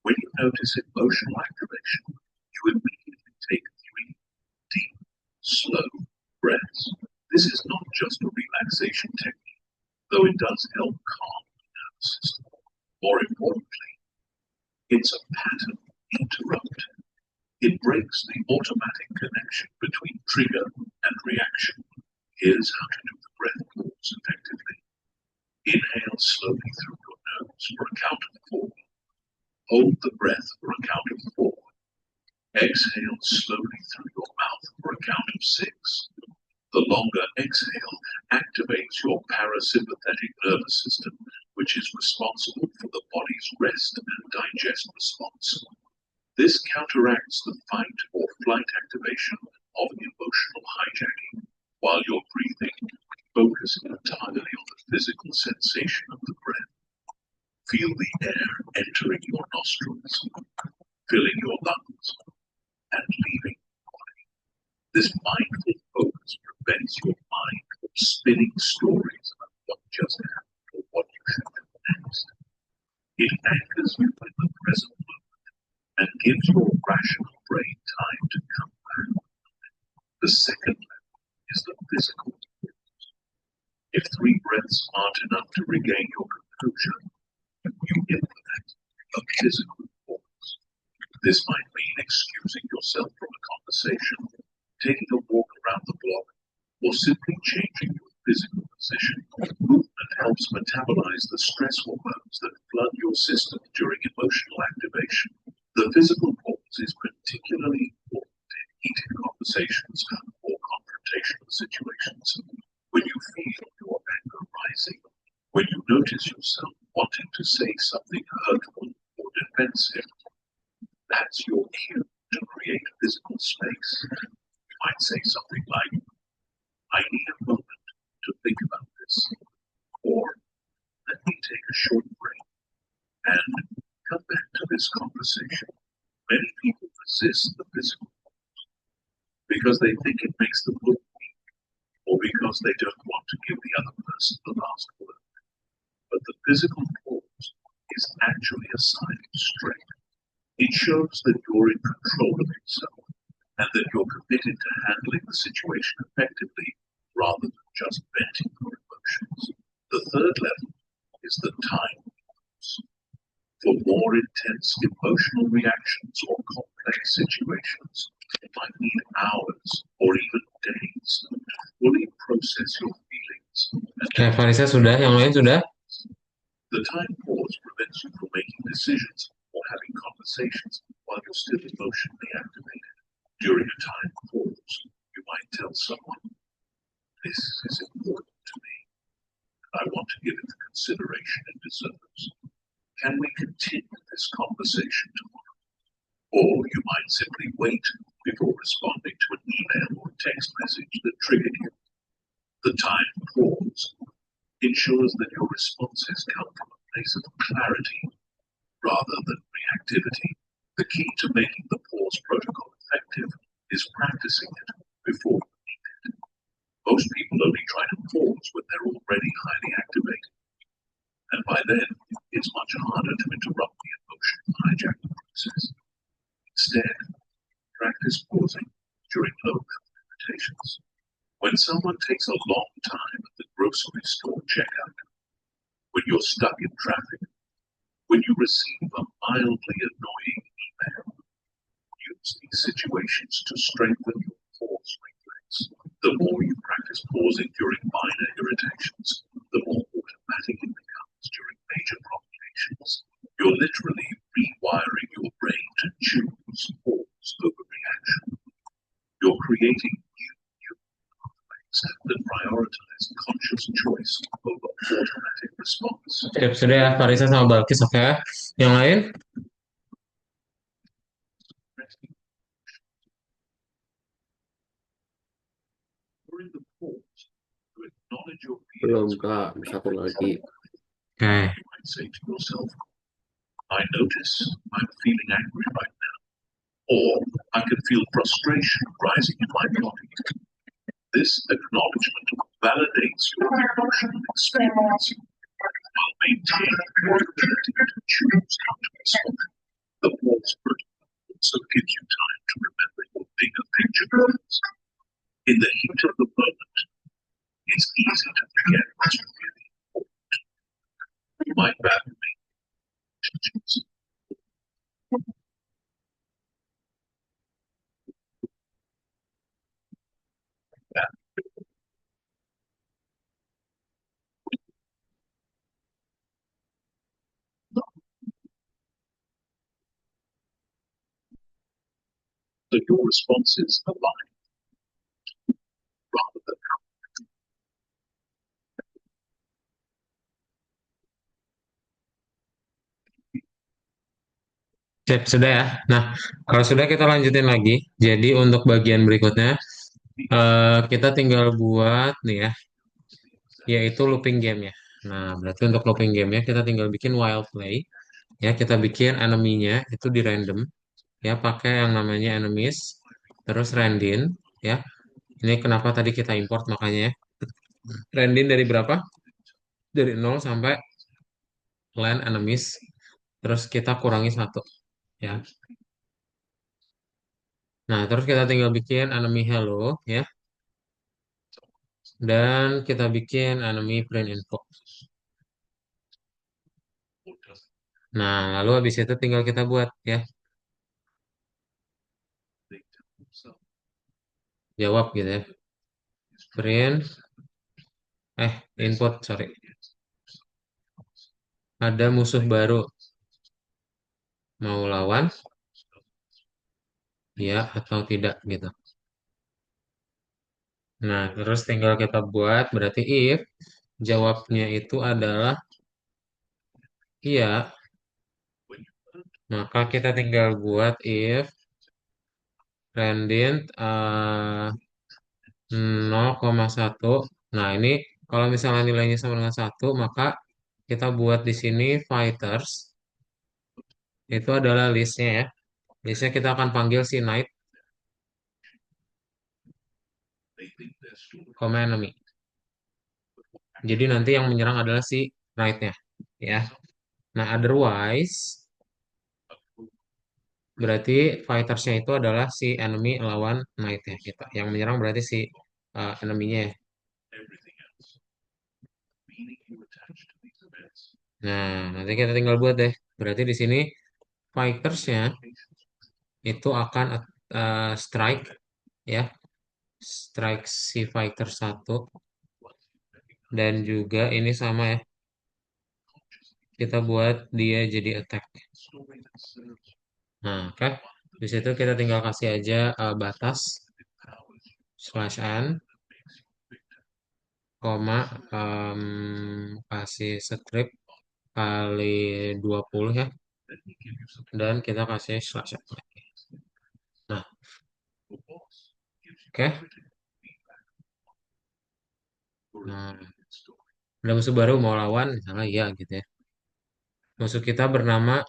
When you notice emotional activation, you immediately take 3 deep, slow breaths. This is not just a relaxation technique, though it does help calm the nervous system. More importantly, it's a pattern interrupter. It breaks the automatic connection between trigger and reaction. Here's how to do the breath pause effectively. Inhale slowly through your nose for a count of 4. Hold the breath for a count of 4. Exhale slowly through your mouth for a count of 6. The longer exhale activates your parasympathetic nervous system, which is responsible for the body's rest and digest response. This counteracts the fight or flight activation of emotional hijacking, while you're breathing, focusing entirely on the physical sensation of the breath. Feel the air entering your nostrils, filling your lungs, and leaving your body. This mindful focus prevents your mind from spinning stories about what just happened or what you should do next. It anchors you in the present moment and gives your rational brain time to come back. The second level is the physical pause. If 3 breaths aren't enough to regain your composure, you implement a physical pause. This might mean excusing yourself from a conversation, taking a walk around the block, or simply changing your physical position. Movement helps metabolize the stress hormones that flood your system during emotional activation. The physical pause is particularly important in heated conversations or confrontational situations. When you feel your anger rising, when you notice yourself wanting to say something hurtful or defensive, that's your cue to create a physical space. You might say something like, I need a moment to think about this, or let me take a short break and come back to this conversation. Many people resist the physical because they think it makes them look weak, or because they don't want to give the other person the last word. But the physical pause is actually a sign of strength. It shows that you're in control of yourself and that you're committed to handling the situation effectively rather than just venting your emotions. The third level is the time pause. For more intense emotional reactions or complex situations, it might need hours or even days to fully process your feelings. Oke, Farisa sudah, yang lain sudah? The time pause prevents you from making decisions or having conversations while you're still emotionally activated. During a time pause, you might tell someone, this is important to me. I want to give it the consideration it deserves. Can we continue this conversation tomorrow? Or you might simply wait before responding to an email or text message that triggered you. The time pause ensures that your responses come from a place of clarity rather than reactivity. The key to making the pause protocol effective is practicing it before you need it. Most people only try to pause when they're already highly activated. And by then, it's much harder to interrupt the emotional hijack process. Instead, practice pausing during low-level irritations. When someone takes a long time at the grocery store checkout, when you're stuck in traffic, when you receive a mildly annoying email, use these situations to strengthen your pause reflex. The more you practice pausing during minor irritations, the more automatic it becomes during major provocations. You're literally rewiring your brain to choose pause over reaction. You're creating new pathways that prioritize conscious choice over automatic response. Sip, sudah ya, Farisa sama Balkis, oke. Yang lain? During the pause, to acknowledge your Belum feelings. Kak, satu lagi. Oke. You might say to yourself, I notice I'm feeling angry right now, or I can feel frustration rising in my body. This acknowledgement validates your emotional experience while maintaining your ability to choose how to respond. The pause protocol also gives you time to remember your bigger picture goals. In the heat of the moment, it's easy to forget what's really important. You might value relationships. So your responses align rather than Sip, sudah ya. Nah, kalau sudah kita lanjutin lagi. Jadi untuk bagian berikutnya, kita tinggal buat nih ya, yaitu looping game ya. Nah, berarti untuk looping game ya, kita tinggal bikin wild play. Ya, kita bikin enemy-nya itu di random. Ya, pakai yang namanya enemies. Terus random. Ya, ini kenapa tadi kita import makanya ya. Random dari berapa? Dari 0 sampai land enemies. Terus kita kurangi 1. Ya. Nah, terus kita tinggal bikin enemy hello ya. Dan kita bikin enemy print info. Nah, lalu habis itu tinggal kita buat ya. Jawab gitu ya. Print, input, sorry. Ada musuh baru. Mau lawan? Ya atau tidak gitu. Nah, terus tinggal kita buat, berarti if jawabnya itu adalah iya, maka kita tinggal buat if Radiant 0,1. Nah, ini kalau misalnya nilainya sama dengan 1, maka kita buat di sini fighters. Itu adalah listnya ya. Listnya kita akan panggil si knight, enemy. Jadi nanti yang menyerang adalah si knight-nya. Ya. Nah, otherwise, berarti fightersnya itu adalah si enemy lawan knight-nya kita. Yang menyerang berarti si enemy-nya ya. Nah, nanti kita tinggal buat deh. Berarti di sini fightersnya itu akan strike ya, strike si fighter 1 dan juga ini sama ya. Kita buat dia jadi attack. Nah, oke. Di situ kita tinggal kasih aja batas /n, koma, kasih strip kali 20 ya. Dan kita kasih /n lagi. Nah, oke. Nah, ada musuh baru mau lawan, misalnya iya gitu ya. Musuh kita bernama,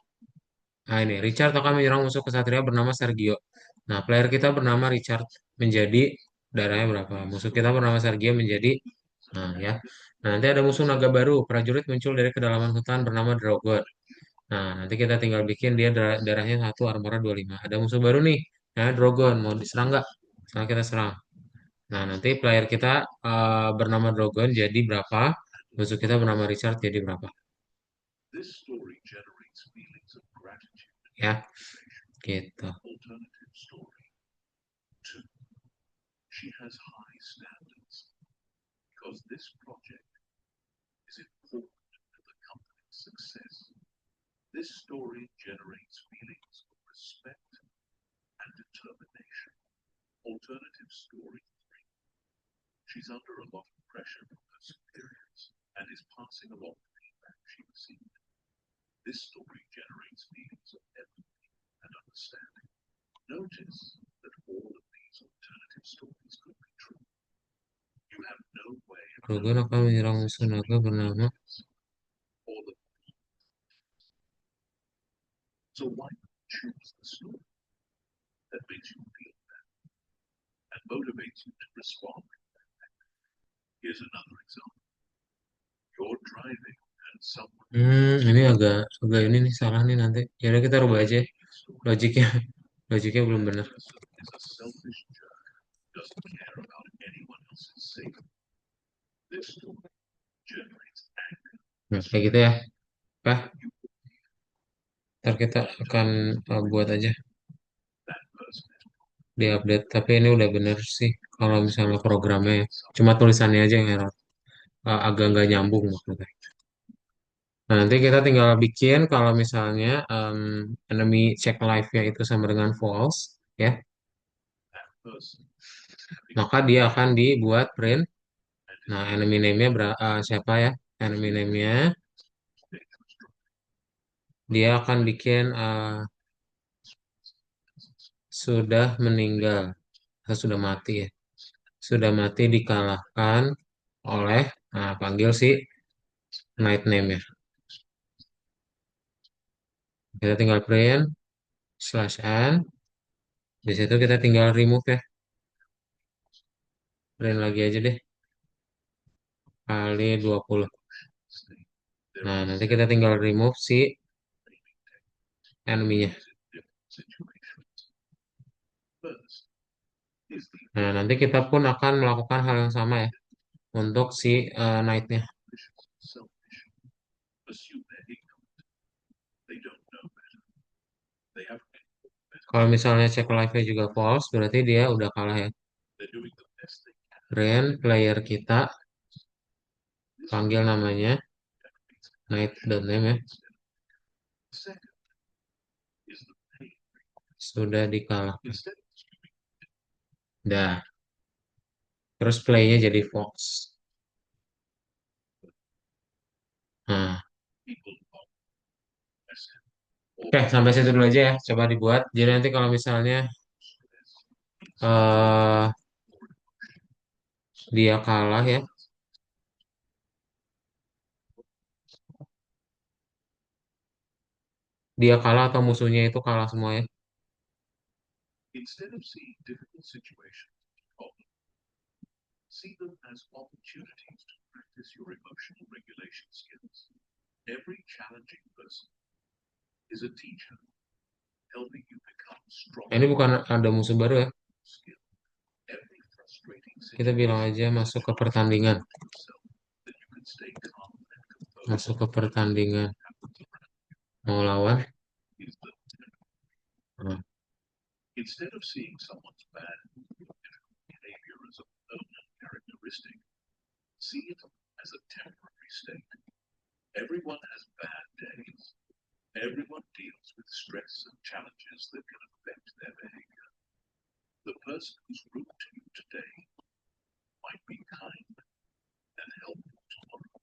nah ini, Richard akan menyerang musuh kesatria bernama Sergio. Nah, player kita bernama Richard menjadi darahnya berapa? Musuh kita bernama Sergio menjadi, nah ya. Nah, nanti ada musuh naga baru, prajurit muncul dari kedalaman hutan bernama Drogon. Nah, nanti kita tinggal bikin dia darahnya 1, armornya 25. Ada musuh baru nih, nah Drogon, mau diserang nggak? Sekarang kita serang. Nah, nanti player kita bernama Drogon jadi berapa? Musuh kita bernama Richard jadi berapa? Ya, gitu. She has high standards because this project is important to the company's success. This story generates feelings of respect and determination. Alternative story 3. She's under a lot of pressure from her superiors and is passing along the feedback she received. This story generates feelings of empathy and understanding. Notice that all of these alternative stories could be true. You have no way of Drogon akan menyerang musuh naga bernama. all of them. So why not choose the story that makes you feel that and motivates you to respond? Here's another example. You're driving and someone Ini agak ini nih salah nih nanti. Ya udah kita rubah aja logiknya. Logiknya belum benar. is a selfish jerk, doesn't care about anyone else's safety. This story generates anger. Nah, kayak gitu ya. Pak, ntar kita akan buat aja That person is di update. Tapi ini udah bener sih kalau misalnya programnya ya. Cuma tulisannya aja yang error. Agak nggak nyambung maksudnya. Nah, nanti kita tinggal bikin kalau misalnya enemy check live-nya itu sama dengan false, ya, that person maka dia akan dibuat print. Nah, enemy name-nya siapa ya? Enemy name-nya dia akan bikin sudah meninggal atau sudah mati ya. Sudah mati dikalahkan oleh, nah, panggil si night name-nya. Kita tinggal print /n. Di situ kita tinggal remove ya. Print lagi aja deh. Kali 20. Nah, nanti kita tinggal remove si enemy-nya. first is the Nah, nanti kita pun akan melakukan hal yang sama ya untuk si knight-nya. selfish. Assume they're ignorant. They don't know better. They have better. Kalau misalnya check live-nya juga false, berarti dia udah kalah ya. They're doing the best they can. Brand player kita panggil namanya knight.name ya. Second is the pain. Sudah dikalahkan. Instead of assuming Dah. Terus play-nya jadi fox. Nah, people of oke, sampai situ dulu aja ya. Coba dibuat. Jadi nanti kalau misalnya eh dia kalah ya, dia kalah atau musuhnya itu kalah semua ya. Instead of seeing difficult situations as problems, see them as opportunities to practice your emotional regulation skills. Every challenging person is a teacher, helping you become Ini stronger bukan ada musuh baru ya. skill. Every frustrating Kita bilang situation aja is a masuk ke chance to pertandingan. prove yourself that you can stay calm and composed Masuk ke pertandingan. happens around Mau lawan. you is the Nah, instead of seeing someone's bad behavior as a permanent characteristic, see it as a temporary state. Everyone has bad days. Everyone deals with stress and challenges that can affect their behavior. The person who's rude to you today might be kind and helpful tomorrow.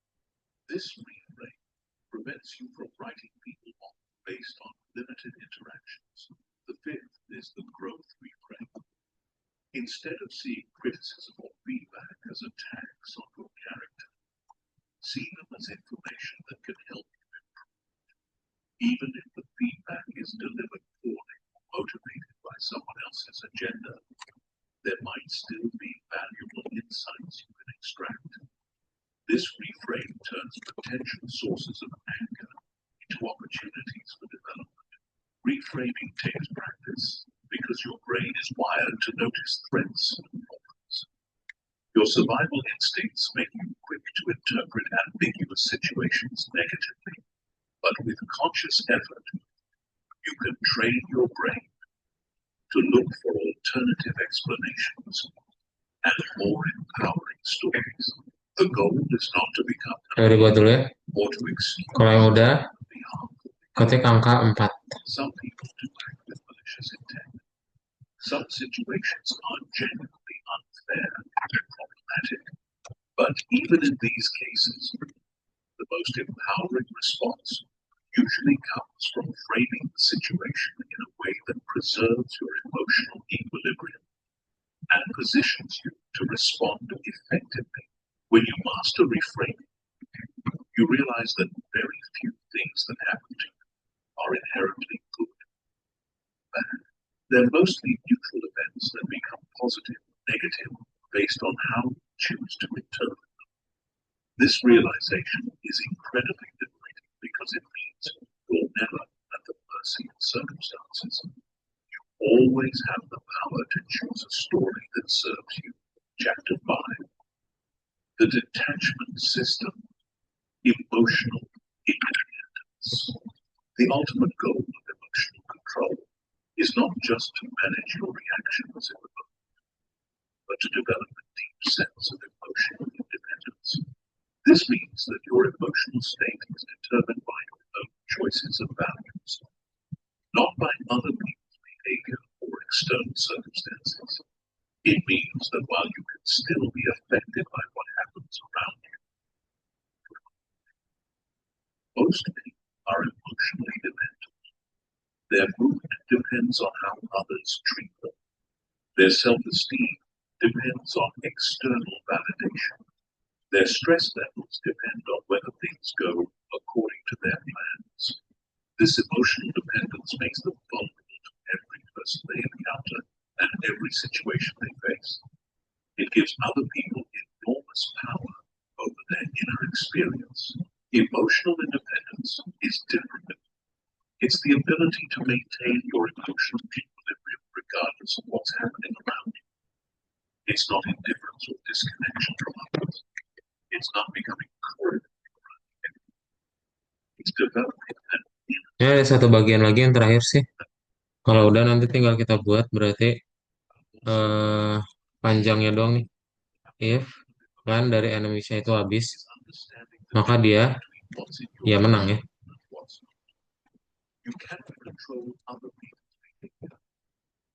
This reframe prevents you from writing people off based on limited interactions. The fifth is the growth reframe. Instead of seeing criticism or feedback as attacks on your character, see them as information that can help you improve. Even if the feedback is delivered poorly or motivated by someone else's agenda, there might still be valuable insights you can extract. This reframe turns potential sources of anger into opportunities for development. Reframing takes practice because your brain is wired to notice threats and problems. Your survival instincts make you quick to interpret ambiguous situations negatively, but with conscious effort, you can train your brain to look for alternative explanations and more empowering stories. The goal is not to become udah dibuat dulu ya. or to excuse Kalau yang udah, the harmful. ketik angka 4. Some people do act with malicious intent. Some situations are genuinely unfair and problematic. But even in these cases, the most empowering response usually comes from framing the situation in a way that preserves your emotional equilibrium and positions you to respond effectively. When you master reframing, you realize that very few things that happen to you are inherently good or bad. They're mostly neutral events that become positive or negative based on how you choose to interpret them. This realization is incredibly liberating because it means you're never at the mercy of circumstances. You always have the power to choose a story that serves you. Chapter 5. The detachment system, emotional independence. The ultimate goal of emotional control is not just to manage your reactions in the moment, but to develop a deep sense of emotional independence. This means that your emotional state is determined by your own choices and values, not by other people's behavior or external circumstances. It means that while you can still be affected by what happens around you, most people are emotionally dependent. Their mood depends on how others treat them. Their self-esteem depends on external validation. Their stress levels depend on whether things go according to their plans. This emotional dependence makes them vulnerable to every person they encounter and every situation they face. It gives other people enormous power over their inner experience. Emotional independence is different. It's the ability to maintain your emotional equilibrium regardless of what's happening around you. It's not indifference or disconnection from others. It's not becoming cold. It's developing an Ya, ada satu bagian lagi yang terakhir sih. Kalau udah nanti tinggal kita buat berarti eh panjangnya doang nih. If kan dari enemies itu habis, understanding the maka dia between what's in ya your menang ya. and what's not. You cannot control other people's behavior,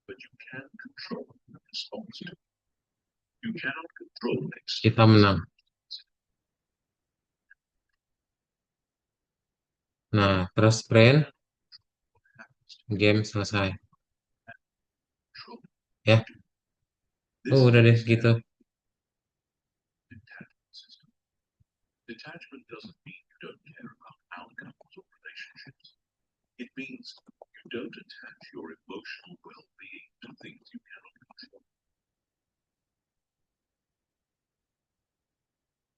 but you can control the response to it. You cannot control Kita menang. Nah, terus sprint, game selesai. Ya. Oh, This udah deh is gitu. detachment system. Detachment doesn't mean you don't care about outcomes or relationships. It means you don't attach your emotional well-being to things you cannot control.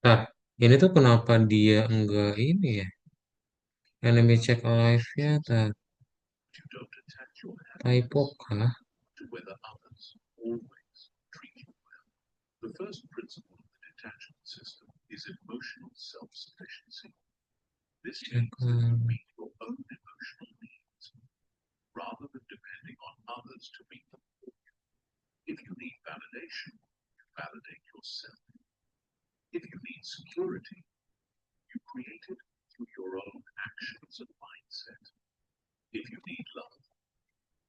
Ntar, ini tuh kenapa dia enggak ini ya? Enemy check alive-nya, You don't attach your typo happiness kah? to whether others always treat you well. The first principle of the detachment system is emotional self-sufficiency. This Check, means that you meet your own emotional needs rather than depending on others to meet them for you. If you need validation, you validate yourself. If you need security, you create it through your own actions and mindset. If you need love,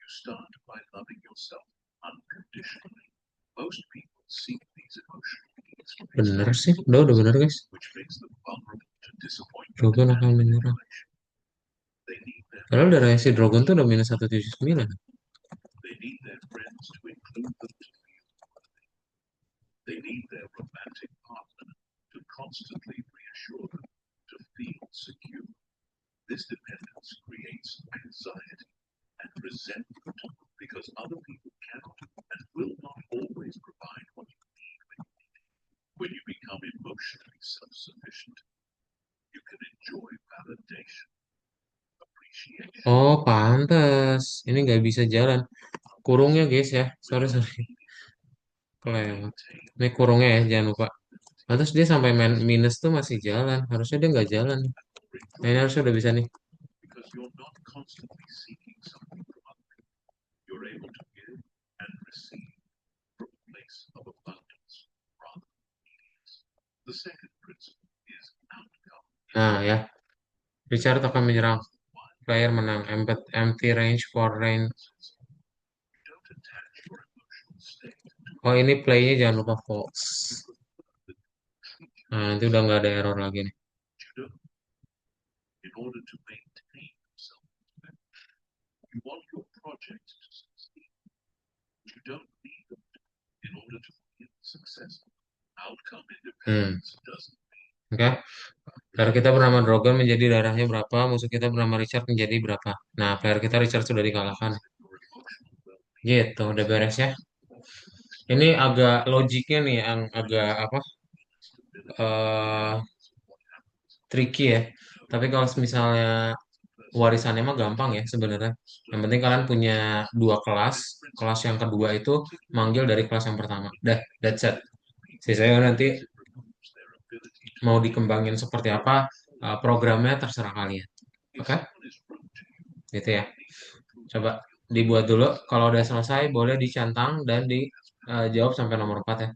you start by loving yourself unconditionally. Most people seek these emotional needs from bener external sih, udah sources, bener guys. which makes them vulnerable to disappointment Dragon and akan menyerang. manipulation. They need their Padahal friends darahnya si to Dragon tuh udah feel minus 179. They need their friends to include them to feel worthy. They need their romantic partner to constantly reassure them to feel secure. This dependence creates anxiety and resentment because other people cannot and will not always provide what you need when you need it. When you become emotionally self-sufficient, you can enjoy validation, appreciation, Oh, pantes. Ini nggak bisa jalan. Kurungnya guys ya. Sorry, sorry. Kelewat. Ini kurungnya ya, jangan lupa. Pantes dia sampai minus tuh masih jalan. Harusnya dia nggak jalan. Nah, ini harusnya udah bisa nih. because you're not constantly seeking something from other people. You're able to give and receive from a place of abundance rather than neediness. The second principle is outcome. Nah, ya. Richard akan menyerang. Player menang. Empty range for range. You don't attach your emotional state to Oh, ini playnya jangan lupa false. Nah, nanti udah nggak ada error lagi nih. you don't. In order to maintain self-respect, you want your project to succeed. You don't need them in order to be successful. Outcome independence doesn't Oke. Player kita bernama Drogon menjadi darahnya berapa, musuh kita bernama Richard menjadi berapa. Nah, player kita Richard sudah dikalahkan. your emotional well-being. Gitu, udah beres ya. Ini agak logiknya nih yang agak apa? eh tricky ya. Tapi kalau misalnya warisannya mah gampang ya sebenarnya. Yang penting kalian punya dua kelas. Kelas yang kedua itu manggil dari kelas yang pertama. Dah, that's it. Sisanya nanti mau dikembangin seperti apa, programnya terserah kalian. Oke? Gitu ya. Coba dibuat dulu. Kalau udah selesai, boleh dicentang dan dijawab sampai nomor 4 ya.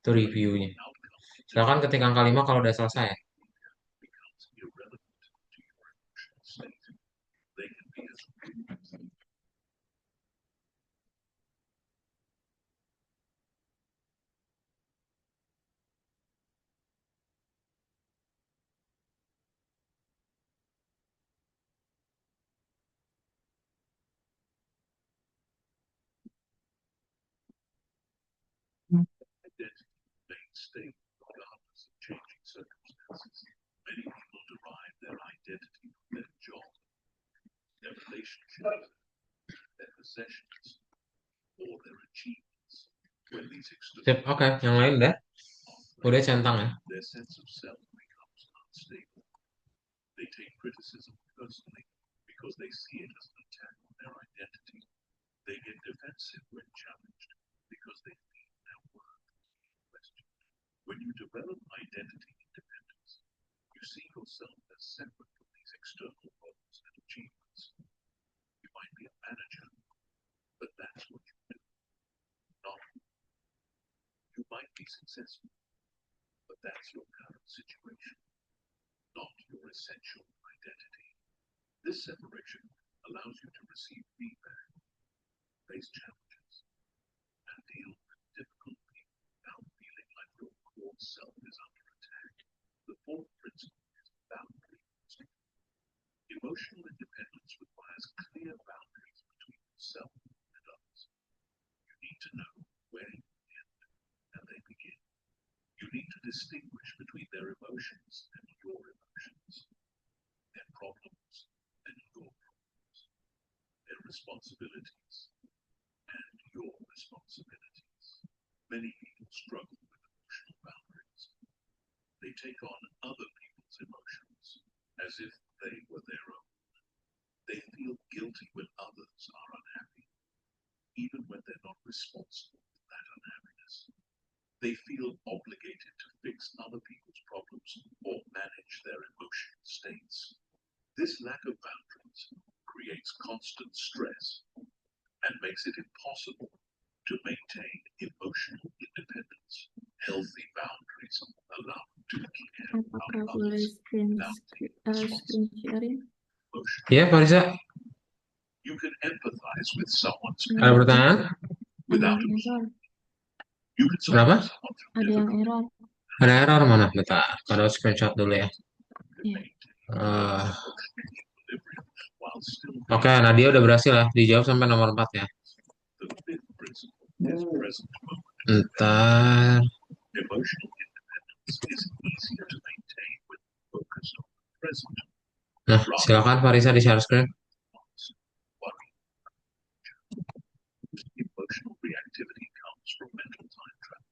Itu reviewnya. Silakan ketik angka 5 kalau udah selesai ya. Becomes irrelevant to your emotional state. They can be as real as identity remains stable regardless of changing circumstances. Many people derive their identity from their job, their relationships, their possessions, or their achievements. When these Sip, external oke. Yang lain udah? Udah centang ya. their sense of self becomes unstable. They take criticism personally because they see it as an attack on their identity. They get defensive when challenged because they feel their worth is questioned. When you develop identity independence, you see yourself as separate from these external roles and achievements. You might be a manager, but that's what you do. Not you might be successful, but that's your current situation, not your essential identity. This separation allows you to receive feedback, face challenges, and deal with difficult people without feeling like your core self is under attack. The fourth principle is boundary. Emotional independence requires clear boundaries between yourself and others. You need to know where you end distinguish between their emotions and your emotions, their problems and your problems, their responsibilities and your responsibilities. Many people struggle with emotional boundaries. They take on other people's emotions as if they were their own. They feel guilty when others are unhappy, even when they're not responsible for that unhappiness. They feel obligated to fix other people's problems or manage their emotional states. This lack of boundaries creates constant stress and makes it impossible to maintain emotional independence. Healthy boundaries allow you to care about Apakah boleh others without taking screen sharing? emotion. Ya, Farisa, You can empathize with someone's ada pain pertanyaan? Ada without yang error. you can Kenapa? support someone through Ada yang difficult error. Ada error mana? Bentar, pada screenshot dulu ya. Iya. Eh, equilibrium while still Oke, Nadia udah berhasil ya. Dijawab sampai nomor 4 ya. the fifth principle is present moment. Ntar. Emotional independence is easier to maintain when focused on the present. Nah, silakan Farisa di share screen. Worry. Emotional reactivity comes from mental time travel.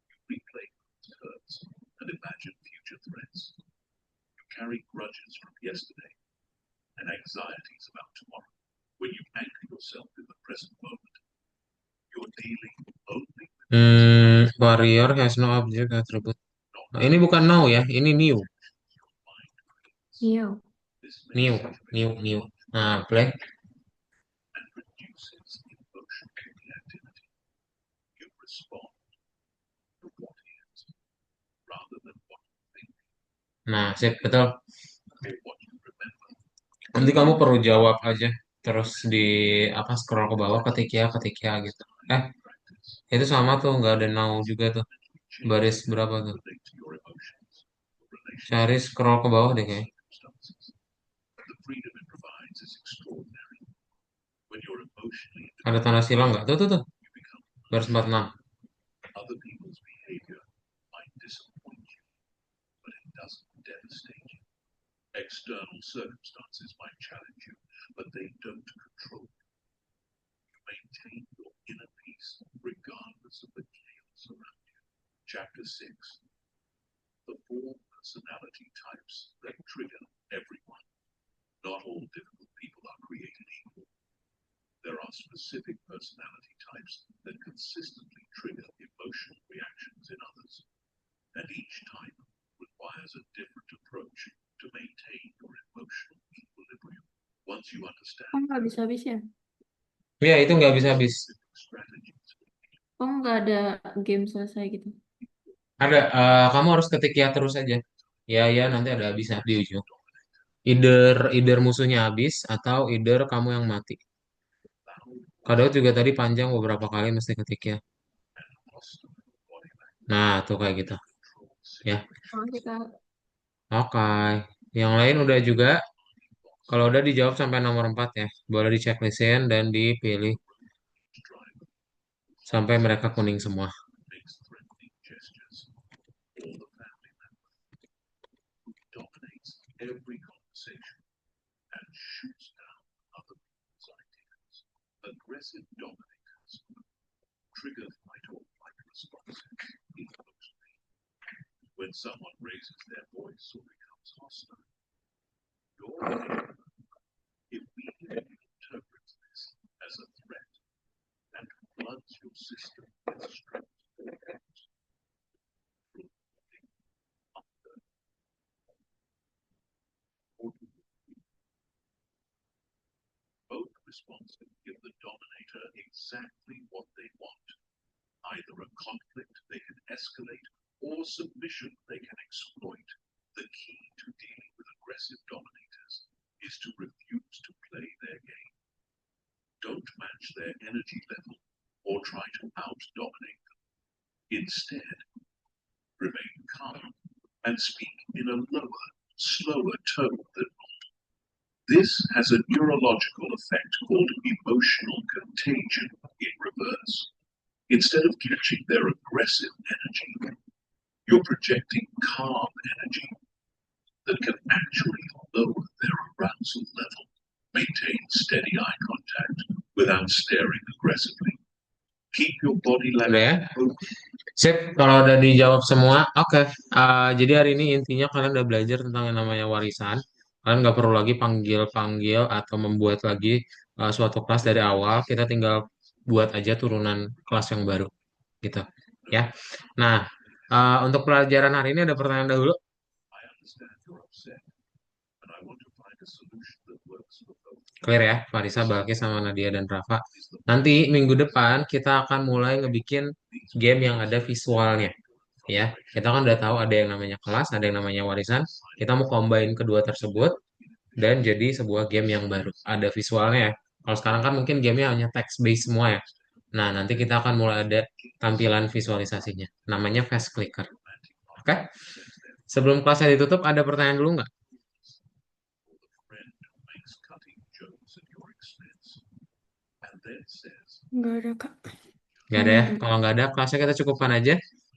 You replay past hurts and imagine future threats. You carry grudges from yesterday and anxieties about tomorrow. When you anchor yourself in the present moment, you're dealing only with Warrior has no object attribute. Nah, ini bukan now ya, ini new. your mind creates. Iya. This New, makes new, new. Nah, play. and reduces emotional reactivity. You respond to what is rather than what you think Nah, sip, betul. or what you remember. Nanti kamu perlu jawab aja. Terus di apa scroll ke bawah ketik ya gitu. Practice Itu sama tuh, nggak ada now juga tuh. Baris berapa tuh? relate to your emotions, your relationship, Cari scroll ke bawah deh kayak. circumstances. The freedom it provides is extraordinary. When you're emotionally Ada tanda silang nggak? Tuh. you become Baris 46. other people's behavior might disappoint you, but it doesn't devastate you. External circumstances might challenge you, but they don't control you. You maintain your inner peace regardless of the chaos around you. Chapter 6. The 4 personality types that trigger everyone. Not all difficult people are created equal. There are specific personality types that consistently trigger emotional reactions in others, and each type requires a different approach to maintain your emotional equilibrium. Once you understand Oh, nggak bisa habis ya? Ya, itu nggak bisa habis. strategies, Oh, nggak ada game selesai gitu. Ada, kamu harus ketik ya terus aja. Ya, nanti ada habisnya di ujung. Either musuhnya habis atau either kamu yang mati. Kadang juga tadi panjang beberapa kali mesti ketik ya. Nah, tuh kayak gitu. Ya, Makasih, Kak. oke. Yang lain udah juga. Kalau udah dijawab sampai nomor 4 ya, boleh di checklistin dan dipilih sampai mereka kuning semua. makes threatening gestures, or the family member who dominates every conversation and shoots down other people's ideas. Aggressive dominators trigger fight or flight responses emotionally. When someone raises their voice or becomes hostile, your brain immediately interprets this as a threat and floods your system with stress hormones. Both responses give the dominator exactly what they want. Either a conflict they can escalate or submission they can exploit. The key to dealing with aggressive dominators is to refuse to play their game. Don't match their energy level or try to out-dominate them. Instead, remain calm and speak in a lower, slower tone than normal. This has a neurological effect called emotional contagion in reverse. Instead of catching their aggressive energy, You're projecting calm energy that can actually lower their arousal level. Maintain steady eye contact without staring aggressively. Keep your body Udah ya? language open. Sip, kalau udah dijawab semua, oke. Jadi hari ini intinya kalian udah belajar tentang yang namanya warisan. Kalian nggak perlu lagi panggil-panggil atau membuat lagi suatu kelas dari awal. Kita tinggal buat aja turunan kelas yang baru, gitu. Ya. Nah, untuk pelajaran hari ini ada pertanyaan dahulu. I understand you're upset, and I want to find a solution that works for both. Clear ya, Farisa, Balkis, sama Nadia dan Rafa. Nanti minggu depan kita akan mulai ngebikin game yang ada visualnya. Ya, kita kan udah tahu ada yang namanya kelas, ada yang namanya warisan. Kita mau combine kedua tersebut dan jadi sebuah game yang baru. Ada visualnya ya. Kalau sekarang kan mungkin gamenya hanya text based semua ya. Nah, nanti kita akan mulai ada tampilan visualisasinya. Namanya Fast Clicker. Oke? Sebelum kelasnya ditutup, ada pertanyaan dulu nggak? Friend who makes cutting jokes at your expense and then says, Nggak ada, Kak. Nggak ada ya? Kalau nggak ada, kelasnya kita cukupkan aja.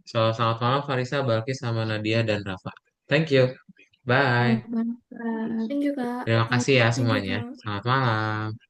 So, selamat malam Farisa, Balkis, sama Nadia, dan Rafa. Thank you. Bye. Baik banget, Kak. Thank you, Kak. Terima kasih ya Thank you, semuanya. Kak. Selamat malam.